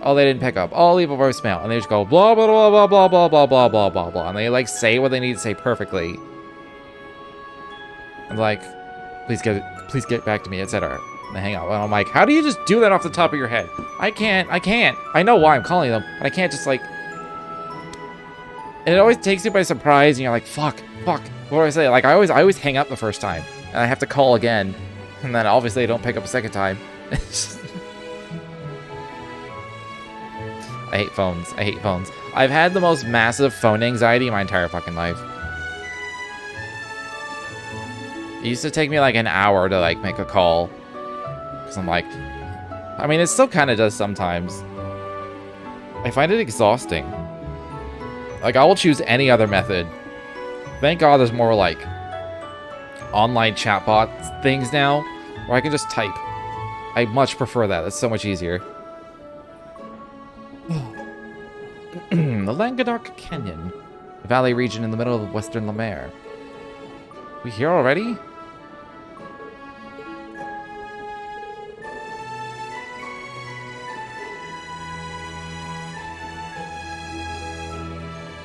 Oh, they didn't pick up. Oh, I'll leave a voicemail. And they just go blah blah blah blah blah blah blah blah blah blah blah. And they like say what they need to say perfectly. And like, please get back to me, etc. And they hang up. And I'm like, how do you just do that off the top of your head? I can't. I know why I'm calling them, but I can't just like... And it always takes you by surprise, and you're like, fuck. What do I say? Like, I always hang up the first time, and I have to call again. And then obviously I don't pick up a second time. I hate phones. I've had the most massive phone anxiety my entire fucking life. It used to take me like an hour to like make a call. Because I'm like... I mean, it still kind of does sometimes. I find it exhausting. Like, I will choose any other method. Thank God there's more like online chatbot things now where I can just type. I much prefer that. That's so much easier. The Languedoc Canyon. The valley region in the middle of western Lemaire. We here already?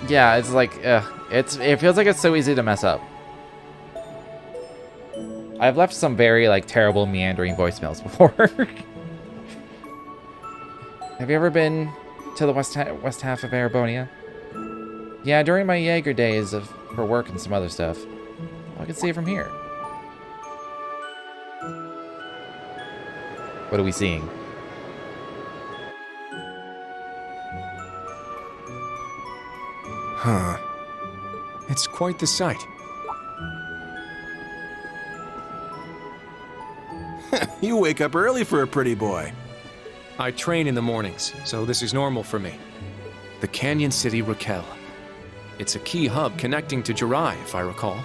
Yeah, it's like, it feels like it's so easy to mess up. I've left some very, like, terrible meandering voicemails before. Have you ever been to the west half of Arabonia? Yeah, during my Jaeger days for work and some other stuff. I can see it from here. What are we seeing? Huh. It's quite the sight. You wake up early for a pretty boy. I train in the mornings, so this is normal for me. The Canyon City Raquel. It's a key hub connecting to Jirai, if I recall.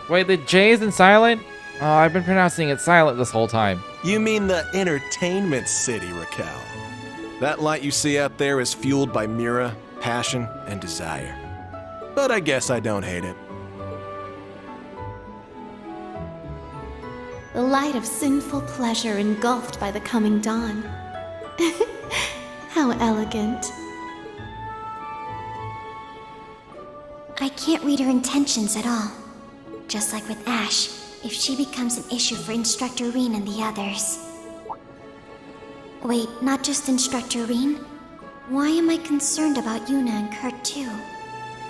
Wait, the J isn't silent? Oh, I've been pronouncing it silent this whole time. You mean the entertainment city, Raquel. That light you see out there is fueled by Mira, passion, and desire. But I guess I don't hate it. The light of sinful pleasure engulfed by the coming dawn. How elegant. I can't read her intentions at all. Just like with Ash, if she becomes an issue for Instructor Reen and the others. Wait, not just Instructor Reen? Why am I concerned about Yuna and Kurt too?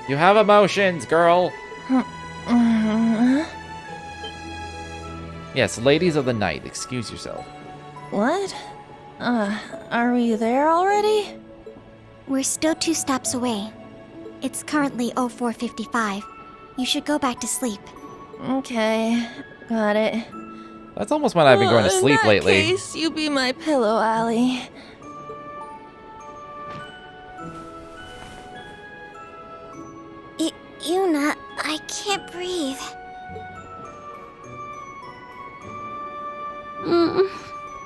You have emotions, girl. Yes, ladies of the night, excuse yourself. What? Are we there already? We're still 2 stops away. It's currently 04:55. You should go back to sleep. Okay, got it. That's almost when I've been going to sleep lately. In that case, you be my pillow, Allie. Yuna, I can't breathe.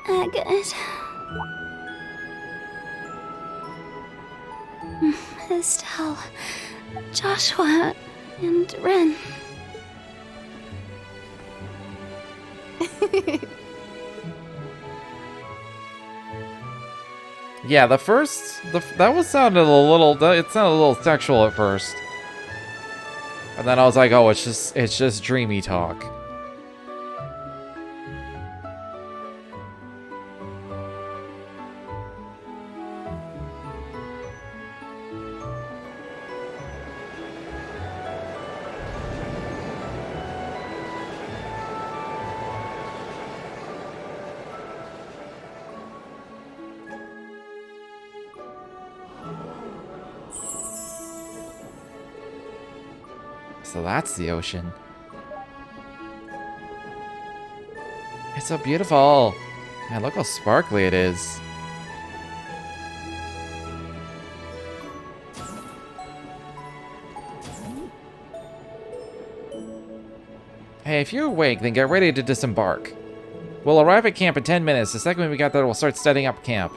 Agate. Estelle, Joshua, and Ren. Yeah, that was sounded a little, it sounded a little sexual at first. And then I was like, oh, it's just dreamy talk. So that's the ocean. It's so beautiful. Man, look how sparkly it is. Hey, if you're awake, then get ready to disembark. We'll arrive at camp in 10 minutes. The second we get there, we'll start setting up camp.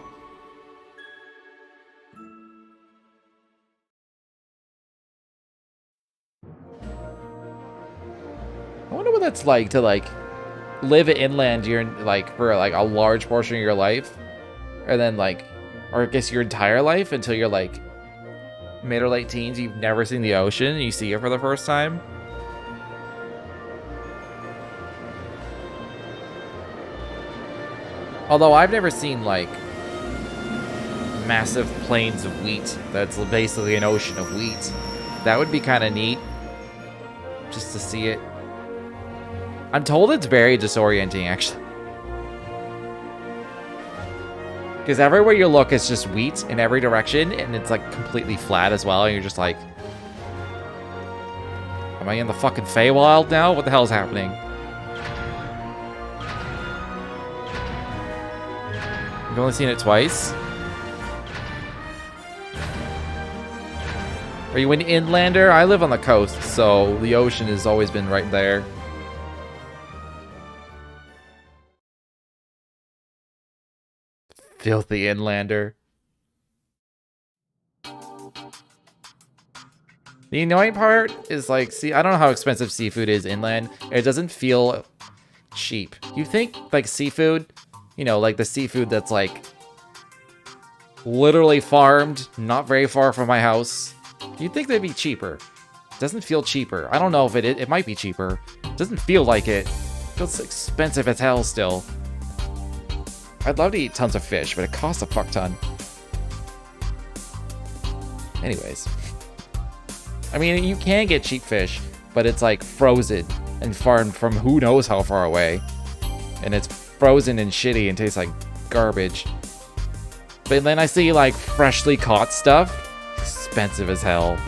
I wonder what that's like to, like, live inland for a large portion of your life. And then, like, or I guess your entire life until you're, like, mid or late teens. You've never seen the ocean and you see it for the first time. Although I've never seen, like, massive plains of wheat that's basically an ocean of wheat. That would be kind of neat, just to see it. I'm told it's very disorienting, actually. Because everywhere you look, it's just wheat in every direction, and it's, like, completely flat as well, and you're just like... Am I in the fucking Feywild now? What the hell is happening? I've only seen it twice. Are you an inlander? I live on the coast, so the ocean has always been right there. Filthy inlander. The annoying part is, like, see, I don't know how expensive seafood is inland. It doesn't feel cheap. You think, like, seafood, you know, like the seafood that's, like, literally farmed, not very far from my house. You'd think they'd be cheaper. It doesn't feel cheaper. I don't know if it might be cheaper. It doesn't feel like it. It feels expensive as hell still. I'd love to eat tons of fish, but it costs a fuck ton. Anyways. I mean, you can get cheap fish, but it's, like, frozen and farmed from who knows how far away. And it's frozen and shitty and tastes like garbage. But then I see, like, freshly caught stuff. Expensive as hell.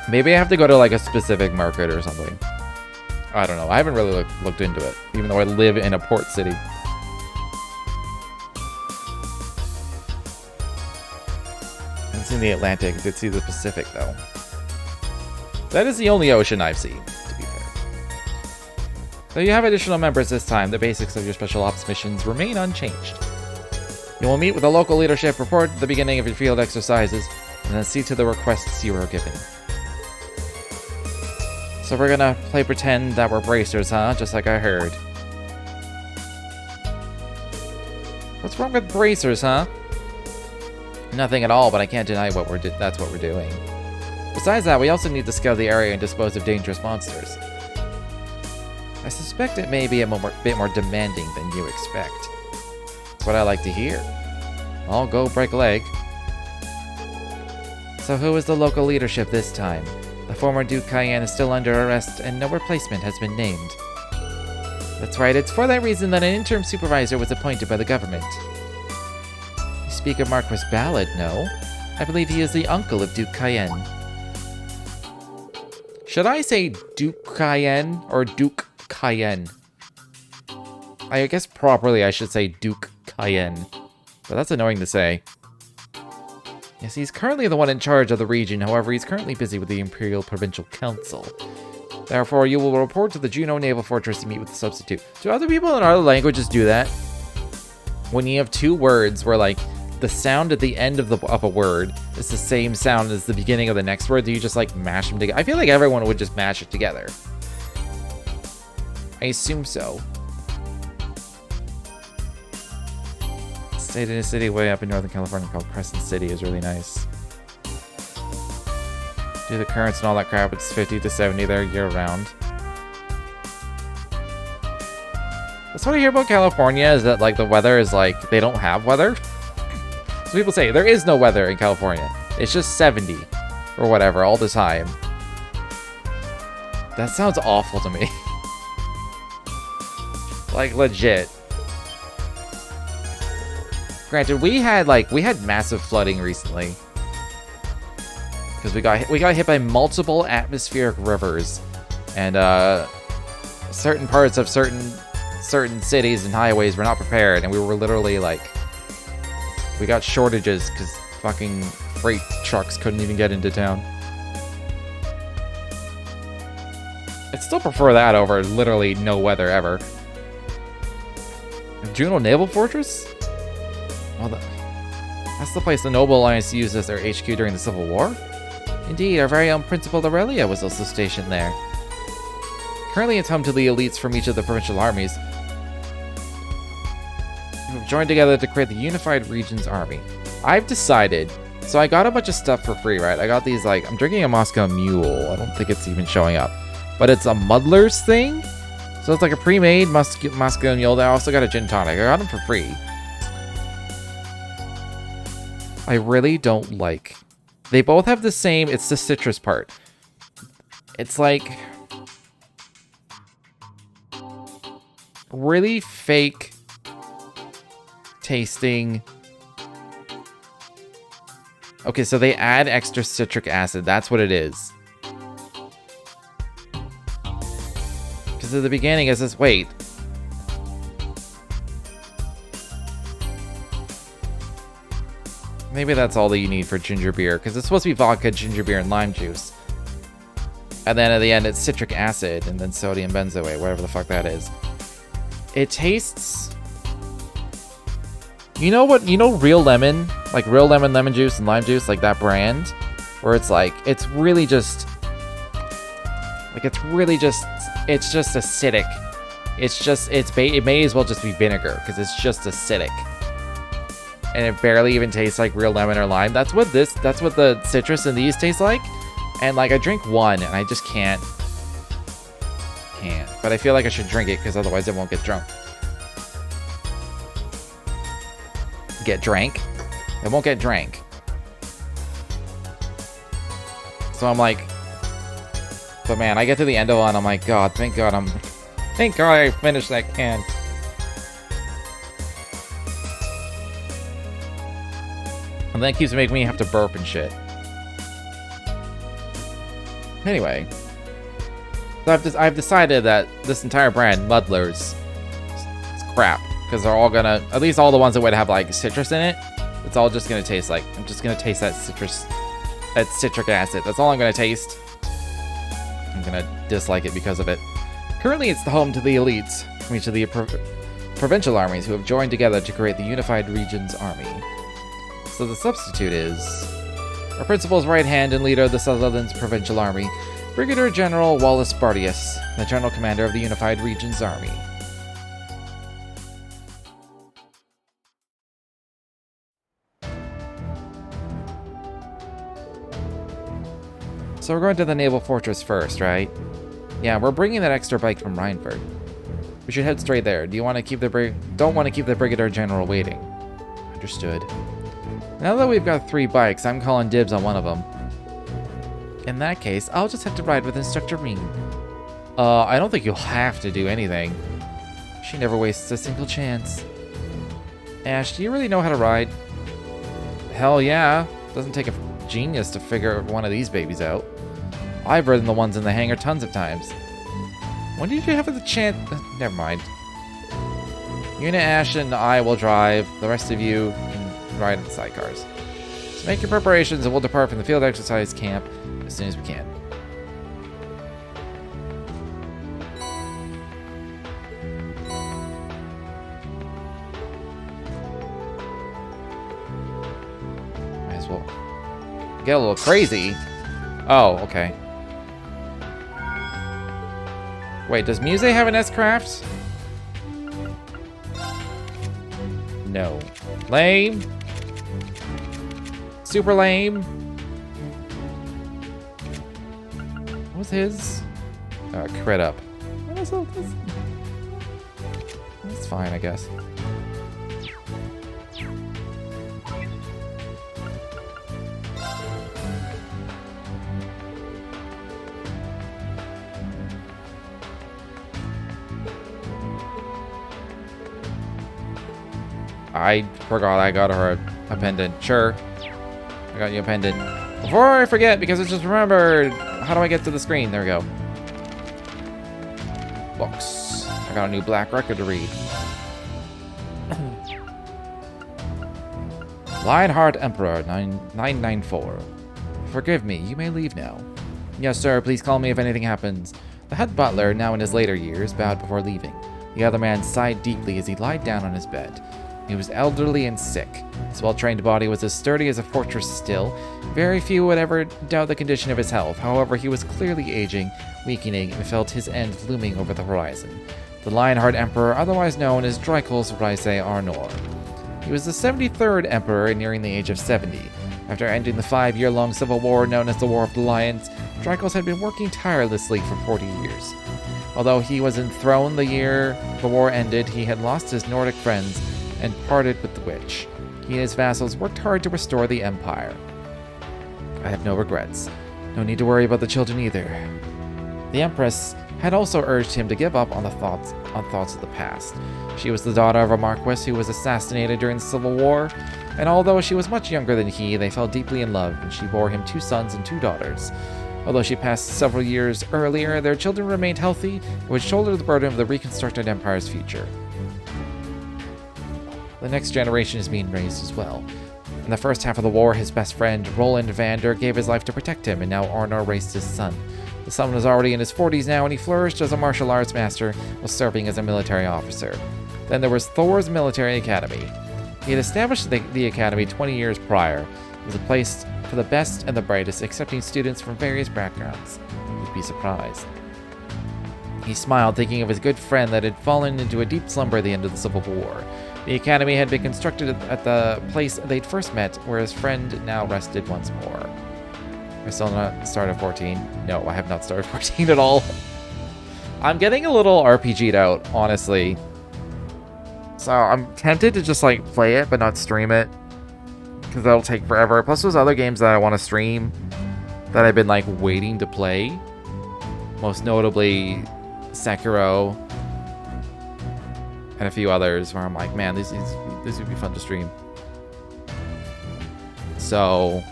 Maybe I have to go to, like, a specific market or something. I don't know. I haven't really looked into it, even though I live in a port city. I haven't seen the Atlantic. I did see the Pacific, though. That is the only ocean I've seen, to be fair. Though you have additional members this time, the basics of your special ops missions remain unchanged. You will meet with the local leadership, report at the beginning of your field exercises, and then see to the requests you are given. So we're gonna play pretend that we're bracers, huh? Just like I heard. What's wrong with bracers, huh? Nothing at all, but I can't deny that's what we're doing. Besides that, we also need to scout the area and dispose of dangerous monsters. I suspect it may be a bit more demanding than you expect. That's what I like to hear. I'll go break a leg. So who is the local leadership this time? The former Duke Cayenne is still under arrest and no replacement has been named. That's right, it's for that reason that an interim supervisor was appointed by the government. You speak of Marquis Ballad, no? I believe he is the uncle of Duke Cayenne. Should I say Duke Cayenne or Duke Cayenne? I guess properly I should say Duke Cayenne, but that's annoying to say. Yes, he's currently the one in charge of the region, however, he's currently busy with the Imperial Provincial Council. Therefore, you will report to the Juno Naval Fortress to meet with the substitute. Do other people in other languages do that? When you have two words where, like, the sound at the end of a word is the same sound as the beginning of the next word, do you just, like, mash them together? I feel like everyone would just mash it together. I assume so. Stayed in a city way up in Northern California called Crescent City is really nice. Due to the currents and all that crap, it's 50 to 70 there year round. That's what I hear about California, is that like the weather is like, they don't have weather. So people say there is no weather in California. It's just 70 or whatever all the time. That sounds awful to me. Like legit. Granted, we had massive flooding recently. Because we got hit by multiple atmospheric rivers, and certain parts of certain cities and highways were not prepared, and we were literally like, we got shortages because fucking freight trucks couldn't even get into town. I'd still prefer that over literally no weather ever. Juno Naval Fortress? Well, that's the place the Noble Alliance used as their HQ during the Civil War? Indeed, our very own Principal Aurelia was also stationed there. Currently it's home to the elites from each of the provincial armies, who have joined together to create the Unified Regions Army. I've decided, so I got a bunch of stuff for free, right? I got these, like, I'm drinking a Moscow Mule. I don't think it's even showing up. But it's a Muddler's thing? So it's like a pre-made Moscow Mule. I also got a gin tonic. I got them for free. I really don't like... They both have the same... It's the citrus part. It's like... really fake... tasting... Okay, so they add extra citric acid. That's what it is. Because at the beginning it says, wait... Maybe that's all that you need for ginger beer, because it's supposed to be vodka, ginger beer, and lime juice. And then at the end, it's citric acid, and then sodium benzoate, whatever the fuck that is. It tastes... You know what? You know Real Lemon? Like Real Lemon lemon juice and lime juice, like that brand? Where it's like, it's really just... Like, it's really just... It's just acidic. It's just... It may as well just be vinegar, because it's just acidic. And it barely even tastes like real lemon or lime. That's what the citrus in these taste like. And like I drink one and I just can't. But I feel like I should drink it because otherwise it won't get drunk. Get drank? It won't get drank. So I'm like, but man, I get to the end of one, I'm like, God, thank God I finished that can. And that keeps making me have to burp and shit. Anyway. So I've decided that this entire brand, Muddlers, it's crap. Because they're all gonna, at least all the ones that would have like citrus in it, it's all just gonna taste like, I'm just gonna taste that citric acid. That's all I'm gonna taste. I'm gonna dislike it because of it. Currently it's the home to the elites from each of the provincial armies who have joined together to create the Unified Regions Army. So the substitute is our principal's right hand and leader of the Sutherland's Provincial Army, Brigadier General Wallace Bartius, the General Commander of the Unified Regions Army. So we're going to the Naval Fortress first, right? Yeah, we're bringing that extra bike from Rhineford. We should head straight there. Do you want to keep the don't want to keep the Brigadier General waiting? Understood. Now that we've got 3 bikes, I'm calling dibs on one of them. In that case, I'll just have to ride with Instructor Reen. I don't think you'll have to do anything. She never wastes a single chance. Ash, do you really know how to ride? Hell yeah. Doesn't take a genius to figure one of these babies out. I've ridden the ones in the hangar tons of times. When did you have the chance? Never mind. Una, Ash, and I will drive. The rest of you can ride in the sidecars. So make your preparations and we'll depart from the field exercise camp as soon as we can. Might as well get a little crazy. Oh, okay. Wait, does Muse have an S-Craft? No. Lame. Super lame. What was his? Crit up. That's fine, I guess. I forgot I got her a pendant. Sure. I got you a pendant. Before I forget, because I just remembered. How do I get to the screen? There we go. Books. I got a new black record to read. Lionheart Emperor 994. Forgive me, you may leave now. Yes, sir, please call me if anything happens. The head butler, now in his later years, bowed before leaving. The other man sighed deeply as he lied down on his bed. He was elderly and sick. His well-trained body was as sturdy as a fortress still. Very few would ever doubt the condition of his health. However, he was clearly aging, weakening, and felt his end looming over the horizon. The Lionheart Emperor, otherwise known as Drykos Rise Arnor. He was the 73rd Emperor, nearing the age of 70. After ending the 5-year-long civil war known as the War of the Lions, Drykos had been working tirelessly for 40 years. Although he was enthroned the year the war ended, he had lost his Nordic friends and parted with the witch. He and his vassals worked hard to restore the empire. I have no regrets. No need to worry about the children either. The Empress had also urged him to give up on thoughts of the past. She was the daughter of a marquis who was assassinated during the Civil War, and although she was much younger than he, they fell deeply in love, and she bore him 2 sons and 2 daughters. Although she passed several years earlier, their children remained healthy and would shoulder the burden of the reconstructed empire's future. The next generation is being raised as well. In the first half of the war, his best friend, Roland Vander, gave his life to protect him, and now Arnor raised his son. The son was already in his 40s now, and he flourished as a martial arts master while serving as a military officer. Then there was Thor's Military Academy. He had established the academy 20 years prior. It was a place for the best and the brightest, accepting students from various backgrounds. You'd be surprised. He smiled, thinking of his good friend that had fallen into a deep slumber at the end of the Civil War. The academy had been constructed at the place they'd first met, where his friend now rested once more. I still not started 14. No, I have not started 14 at all. I'm getting a little RPG'd out, honestly. So I'm tempted to just like play it, but not stream it, because that'll take forever. Plus there's other games that I want to stream that I've been like waiting to play. Most notably Sekiro and a few others where I'm like, man, these would be fun to stream. So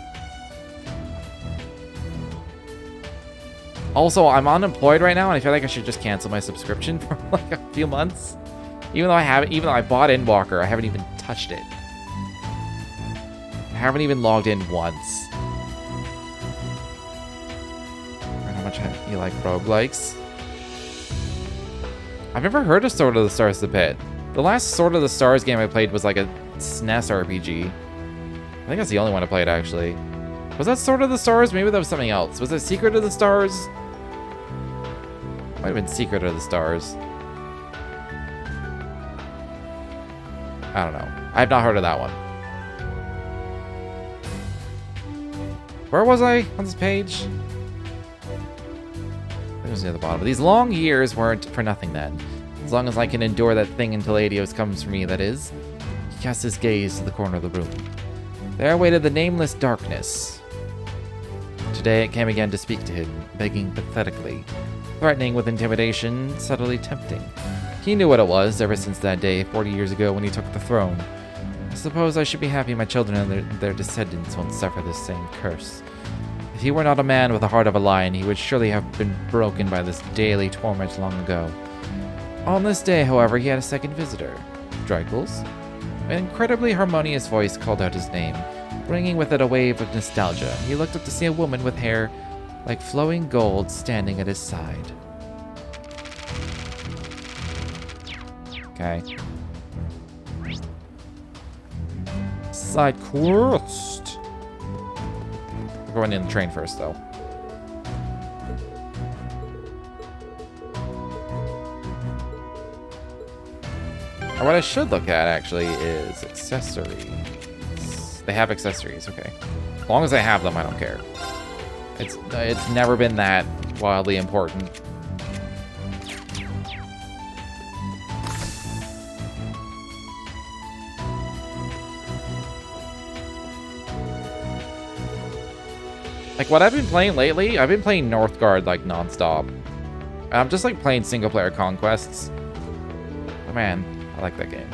also, I'm unemployed right now, and I feel like I should just cancel my subscription for like a few months. Even though I bought Endwalker, I haven't even touched it. I haven't even logged in once. And how much you like roguelikes? I've never heard of Sword of the Stars the Pit. The last Sword of the Stars game I played was like a SNES RPG. I think that's the only one I played, actually. Was that Sword of the Stars? Maybe that was something else. Was it Secret of the Stars? Might have been Secret of the Stars. I don't know. I have not heard of that one. Where was I on this page? was near the bottom. These long years weren't for nothing then. As long as I can endure that thing until Adios comes for me, that is. He cast his gaze to the corner of the room. There waited the nameless darkness. Today it came again to speak to him, begging pathetically, threatening with intimidation, subtly tempting. He knew what it was ever since that day, 40 years ago when he took the throne. I suppose I should be happy my children and their descendants won't suffer this same curse. If he were not a man with the heart of a lion, he would surely have been broken by this daily torment long ago. On this day, however, he had a second visitor. Dreigels? An incredibly harmonious voice called out his name, bringing with it a wave of nostalgia. He looked up to see a woman with hair like flowing gold standing at his side. Okay. Side quest. We're going in the train first, though. Or what I should look at, actually, is accessories. They have accessories, okay. As long as they have them, I don't care. It's never been that wildly important. Like, what I've been playing lately, I've been playing Northgard, like, non-stop. And I'm just, like, playing single-player conquests. But man, I like that game.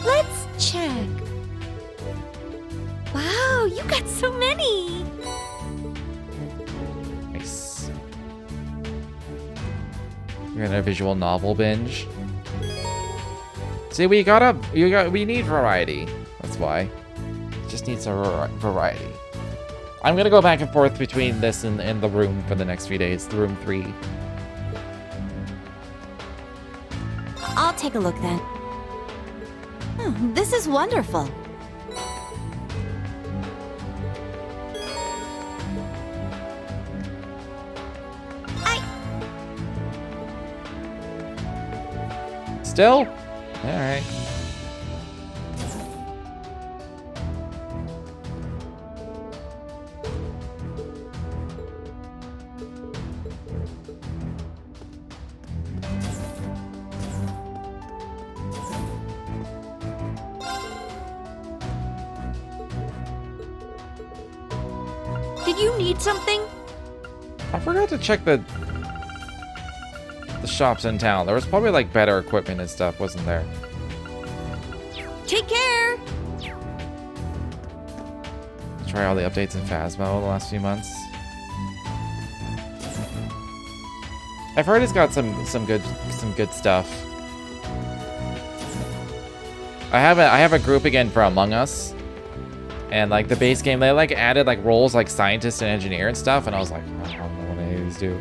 Let's check. Wow, you got so many. Nice. You're in a visual novel binge. See, we need variety. That's why. Just need some variety. I'm gonna go back and forth between this and the room for the next few days. The room 3. I'll take a look then. This is wonderful. Still? Alright. Did you need something? I forgot to check the shops in town. There was probably like better equipment and stuff, wasn't there? Take care. Try all the updates in Phasmo the last few months. I've heard it's got some good stuff. I have a group again for Among Us. And like the base game, they like added like roles like scientist and engineer and stuff, and I was like, I don't know what any of these do.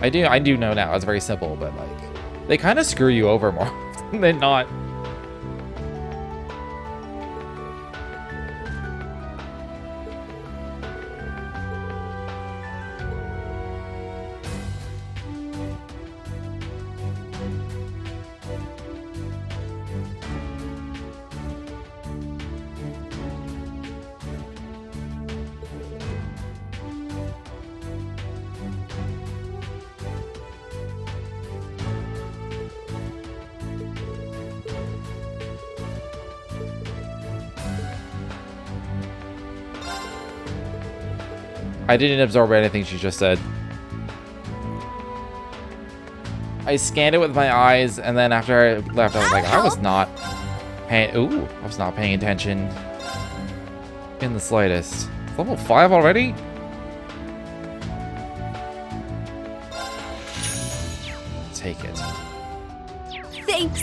I do know now, it's very simple, but like they kind of screw you over more than not. I didn't absorb anything she just said. I scanned it with my eyes, and then after I left, I was like, I was not paying attention in the slightest. It's level 5 already? Take it. Thanks.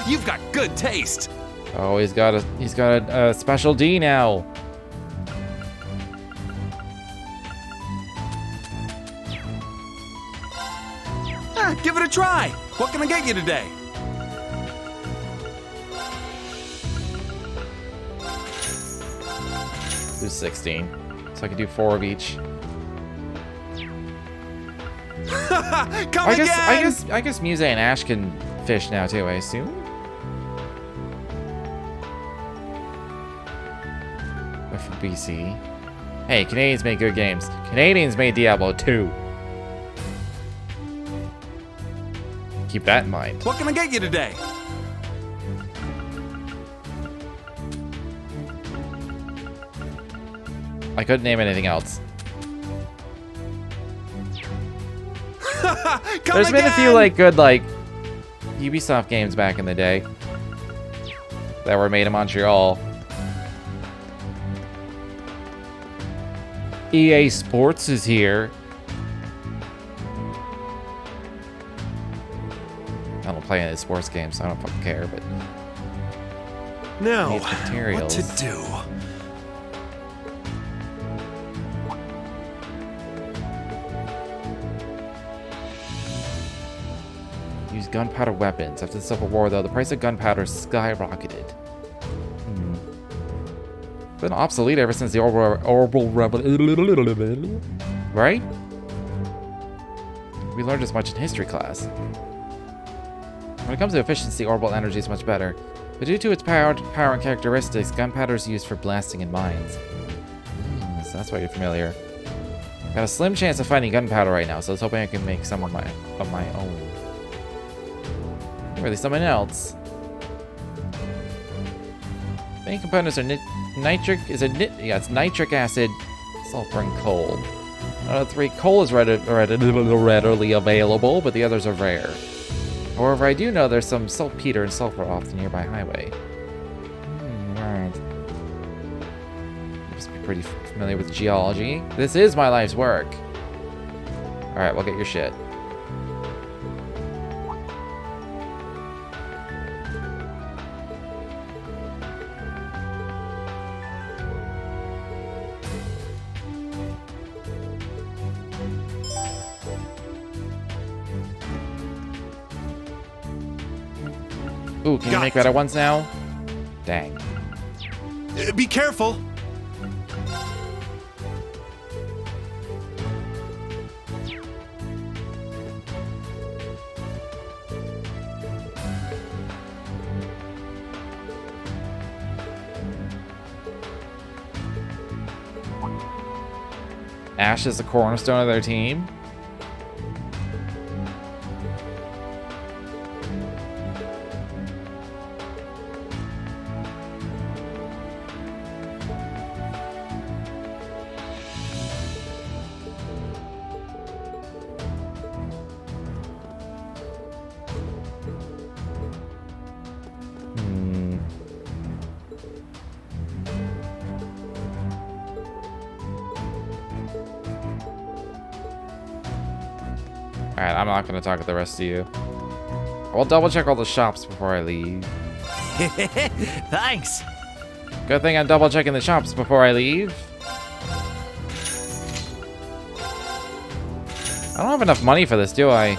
You've got good taste. Oh, he's got a special D now. Give it a try. What can I get you today? Do 16. So I can do 4 of each. Come again! I guess Muse and Ash can fish now too, I assume. Or from BC. Hey, Canadians make good games. Canadians made Diablo 2. Keep that in mind. What can I get you today? I couldn't name anything else. There's been a few good Ubisoft games back in the day that were made in Montreal. EA Sports is here. I don't play any sports games, so I don't fucking care, but Now, needs materials. what to do? Use gunpowder weapons. After the Civil War, though, the price of gunpowder skyrocketed. Been obsolete ever since the Orbital Revolution. Right? We learned as much in history class. When it comes to efficiency, orbital energy is much better. But due to its power and characteristics, gunpowder is used for blasting in mines. So that's why you're familiar. Got a slim chance of finding gunpowder right now, so let's hoping I can make some of my own. Or at least something else. Main components are it's nitric acid, sulfur, and coal. Out of 3, coal is readily available, but the others are rare. However, I do know there's some saltpeter and sulfur off the nearby highway. Right. You must be pretty familiar with geology. This is my life's work. Alright, we'll get your shit. Ooh, can you make better ones now? Dang. Be careful. Ash is the cornerstone of their team. Alright, I'm not gonna talk to the rest of you. I'll double check all the shops before I leave. Thanks. Good thing I'm double checking the shops before I leave. I don't have enough money for this, do I?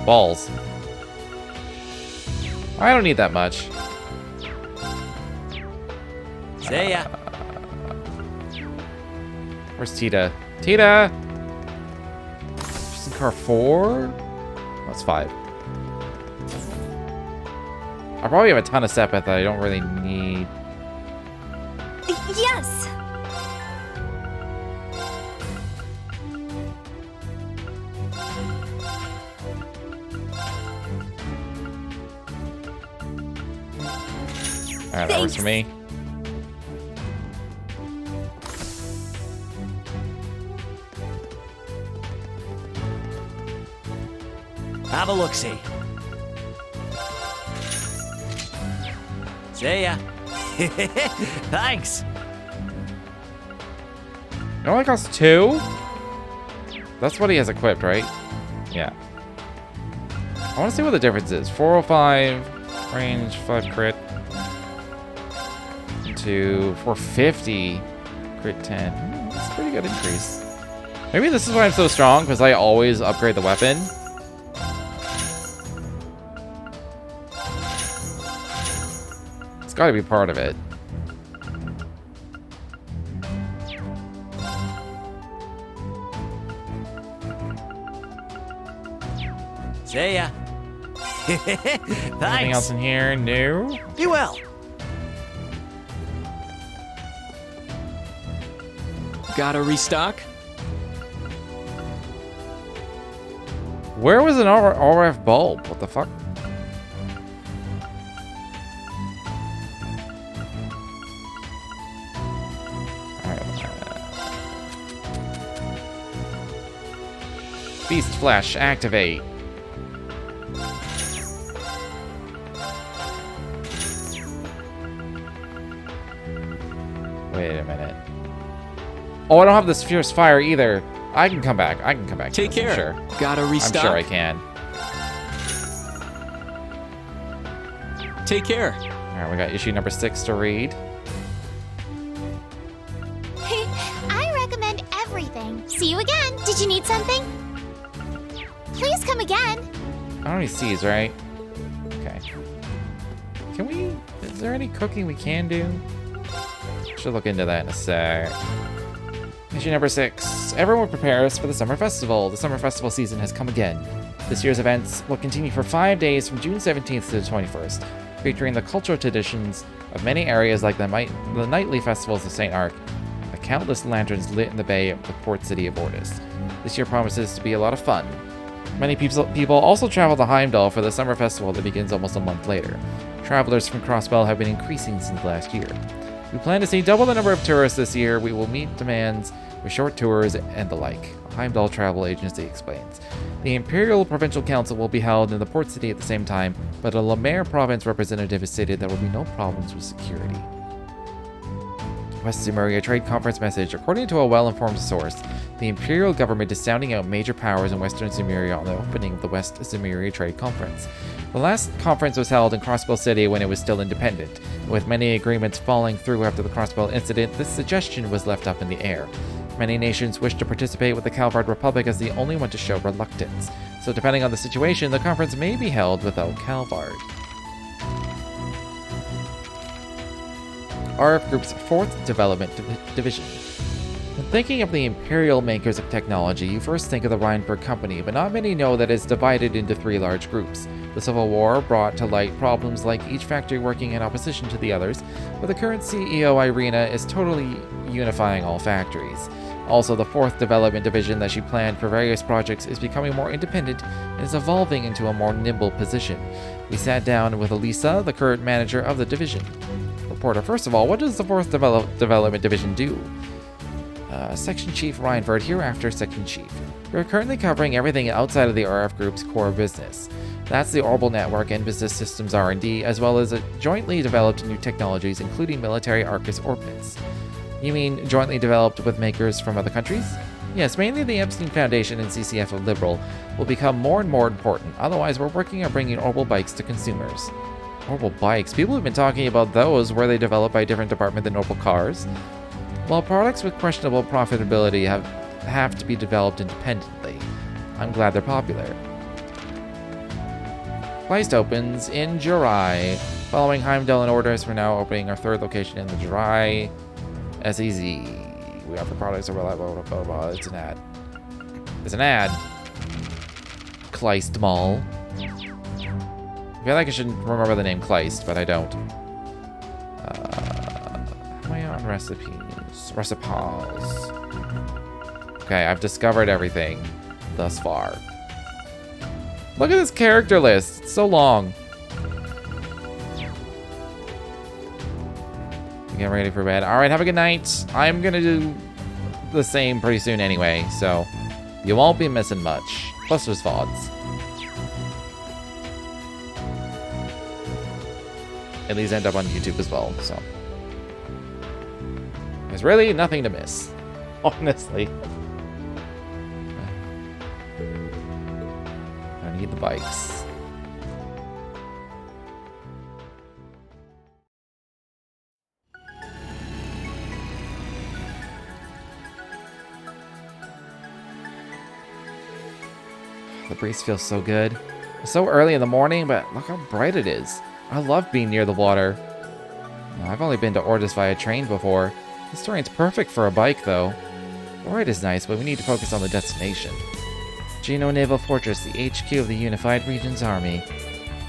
Balls. I don't need that much. See ya. Where's Tita? Tita! She's in car 4? That's 5. I probably have a ton of Sepith that I don't really need. Yes. Alright, that works for me. Have a look-see. See ya. Thanks. It only costs 2? That's what he has equipped, right? Yeah. I want to see what the difference is. 405 range, 5 crit. To 450 crit 10. That's a pretty good increase. Maybe this is why I'm so strong, because I always upgrade the weapon. It's got to be part of it. See ya. Anything else in here? No. Be well. Gotta restock? Where was an RF bulb? What the fuck? Beast Flesh, activate. Wait a minute. Oh, I don't have this Fierce Fire either. I can come back. I can come back. Take care. I'm sure. Gotta restock? I'm sure I can. Take care. Alright, we got issue number 6 to read. I recommend everything. See you again. Did you need something? Please come again. I don't need C's, right? Okay. Can we... Is there any cooking we can do? Should look into that in a sec. Issue number 6. Everyone prepares for the Summer Festival. The Summer Festival season has come again. This year's events will continue for 5 days from June 17th to the 21st, featuring the cultural traditions of many areas like the nightly festivals of St. Arc, the countless lanterns lit in the bay of the port city of Ordis. This year promises to be a lot of fun. Many people also travel to Heimdall for the summer festival that begins almost a month later. Travelers from Crossbell have been increasing since last year. We plan to see double the number of tourists this year. We will meet demands with short tours and the like, Heimdall Travel Agency explains. The Imperial Provincial Council will be held in the port city at the same time, but a Lemaire province representative has stated there will be no problems with security. West Zemuria Trade Conference message. According to a well-informed source, the Imperial government is sounding out major powers in Western Zemuria on the opening of the West Zemuria Trade Conference. The last conference was held in Crossbell City when it was still independent. With many agreements falling through after the Crossbell incident, this suggestion was left up in the air. Many nations wish to participate with the Calvard Republic as the only one to show reluctance. So depending on the situation, the conference may be held without Calvard. RF Group's 4th Development Division. When thinking of the imperial makers of technology, you first think of the Reinberg Company, but not many know that it's divided into 3 large groups. The Civil War brought to light problems like each factory working in opposition to the others, but the current CEO, Irina, is totally unifying all factories. Also, the 4th Development Division that she planned for various projects is becoming more independent and is evolving into a more nimble position. We sat down with Elisa, the current manager of the division. Reporter, first of all, what does the 4th Development Division do? Section Chief Reinford, hereafter Section Chief. We're currently covering everything outside of the RF Group's core business. That's the Orbital Network and Business Systems R&D, as well as jointly developed new technologies, including military Arcus ordnance. You mean jointly developed with makers from other countries? Yes, mainly the Epstein Foundation and CCF of Liberal will become more and more important. Otherwise, we're working on bringing Orbital bikes to consumers. Orbital bikes? People have been talking about those. Were they developed by a different department than Orbital cars? While products with questionable profitability have to be developed independently, I'm glad they're popular. Kleist opens in July. Following Heimdall and Orders, we're now opening our 3rd location in the July SEZ. We offer products blah, blah, blah, blah, blah. It's an ad. It's an ad. Kleist Mall. I feel like I should remember the name Kleist, but I don't. Am I on recipes? Recipes. Okay, I've discovered everything thus far. Look at this character list. It's so long. Getting ready for bed. Alright, have a good night. I'm gonna do the same pretty soon anyway, so you won't be missing much. Plus there's VODs. And these end up on YouTube as well, so there's really nothing to miss. Honestly. I need the bikes. The breeze feels so good. It's so early in the morning, but look how bright it is. I love being near the water. I've only been to Ordis via train before. This terrain's perfect for a bike, though. The ride is nice, but we need to focus on the destination. Geno Naval Fortress, the HQ of the Unified Regions Army.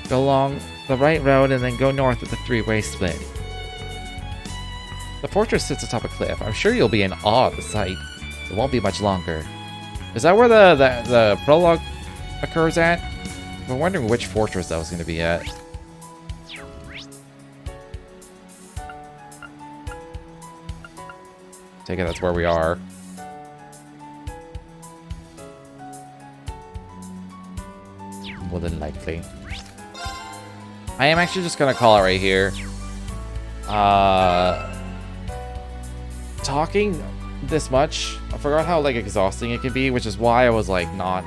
Go along the right road and then go north at the three-way split. The fortress sits atop a cliff. I'm sure you'll be in awe of the sight. It won't be much longer. Is that where the prologue occurs at? I'm wondering which fortress that was going to be at. Take it that's where we are. More than likely. I am actually just gonna call it right here. Talking this much, I forgot how like exhausting it can be, which is why I was like not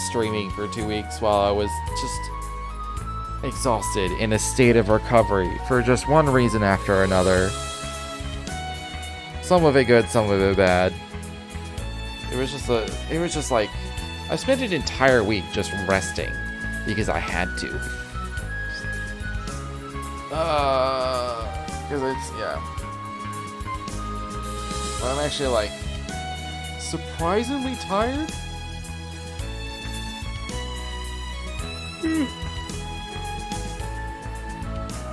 streaming for 2 weeks while I was just exhausted in a state of recovery for just one reason after another. Some of it good, some of it bad. It was just like I spent an entire week just resting because I had to. Because it's, yeah. But I'm actually like surprisingly tired.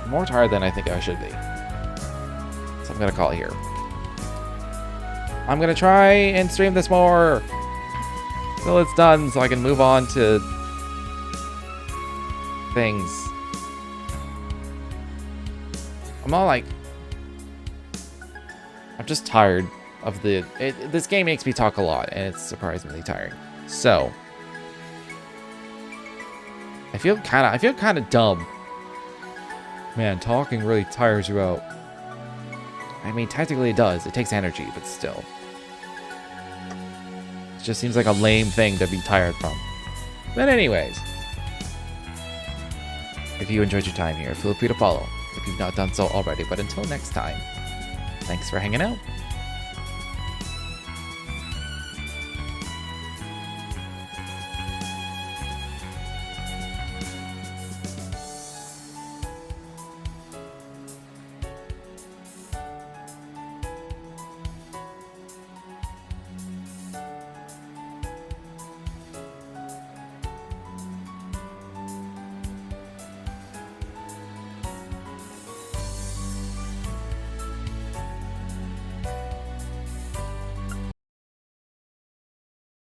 More tired than I think I should be. So I'm gonna call it here. I'm gonna try and stream this more till it's done so I can move on to things. I'm not like... I'm just tired of the... this game makes me talk a lot, and it's surprisingly tiring. So... I feel kind of dumb. Man, talking really tires you out. I mean, technically it does. It takes energy, but still. It just seems like a lame thing to be tired from. But anyways. If you enjoyed your time here, feel free to follow if you've not done so already. But until next time, thanks for hanging out.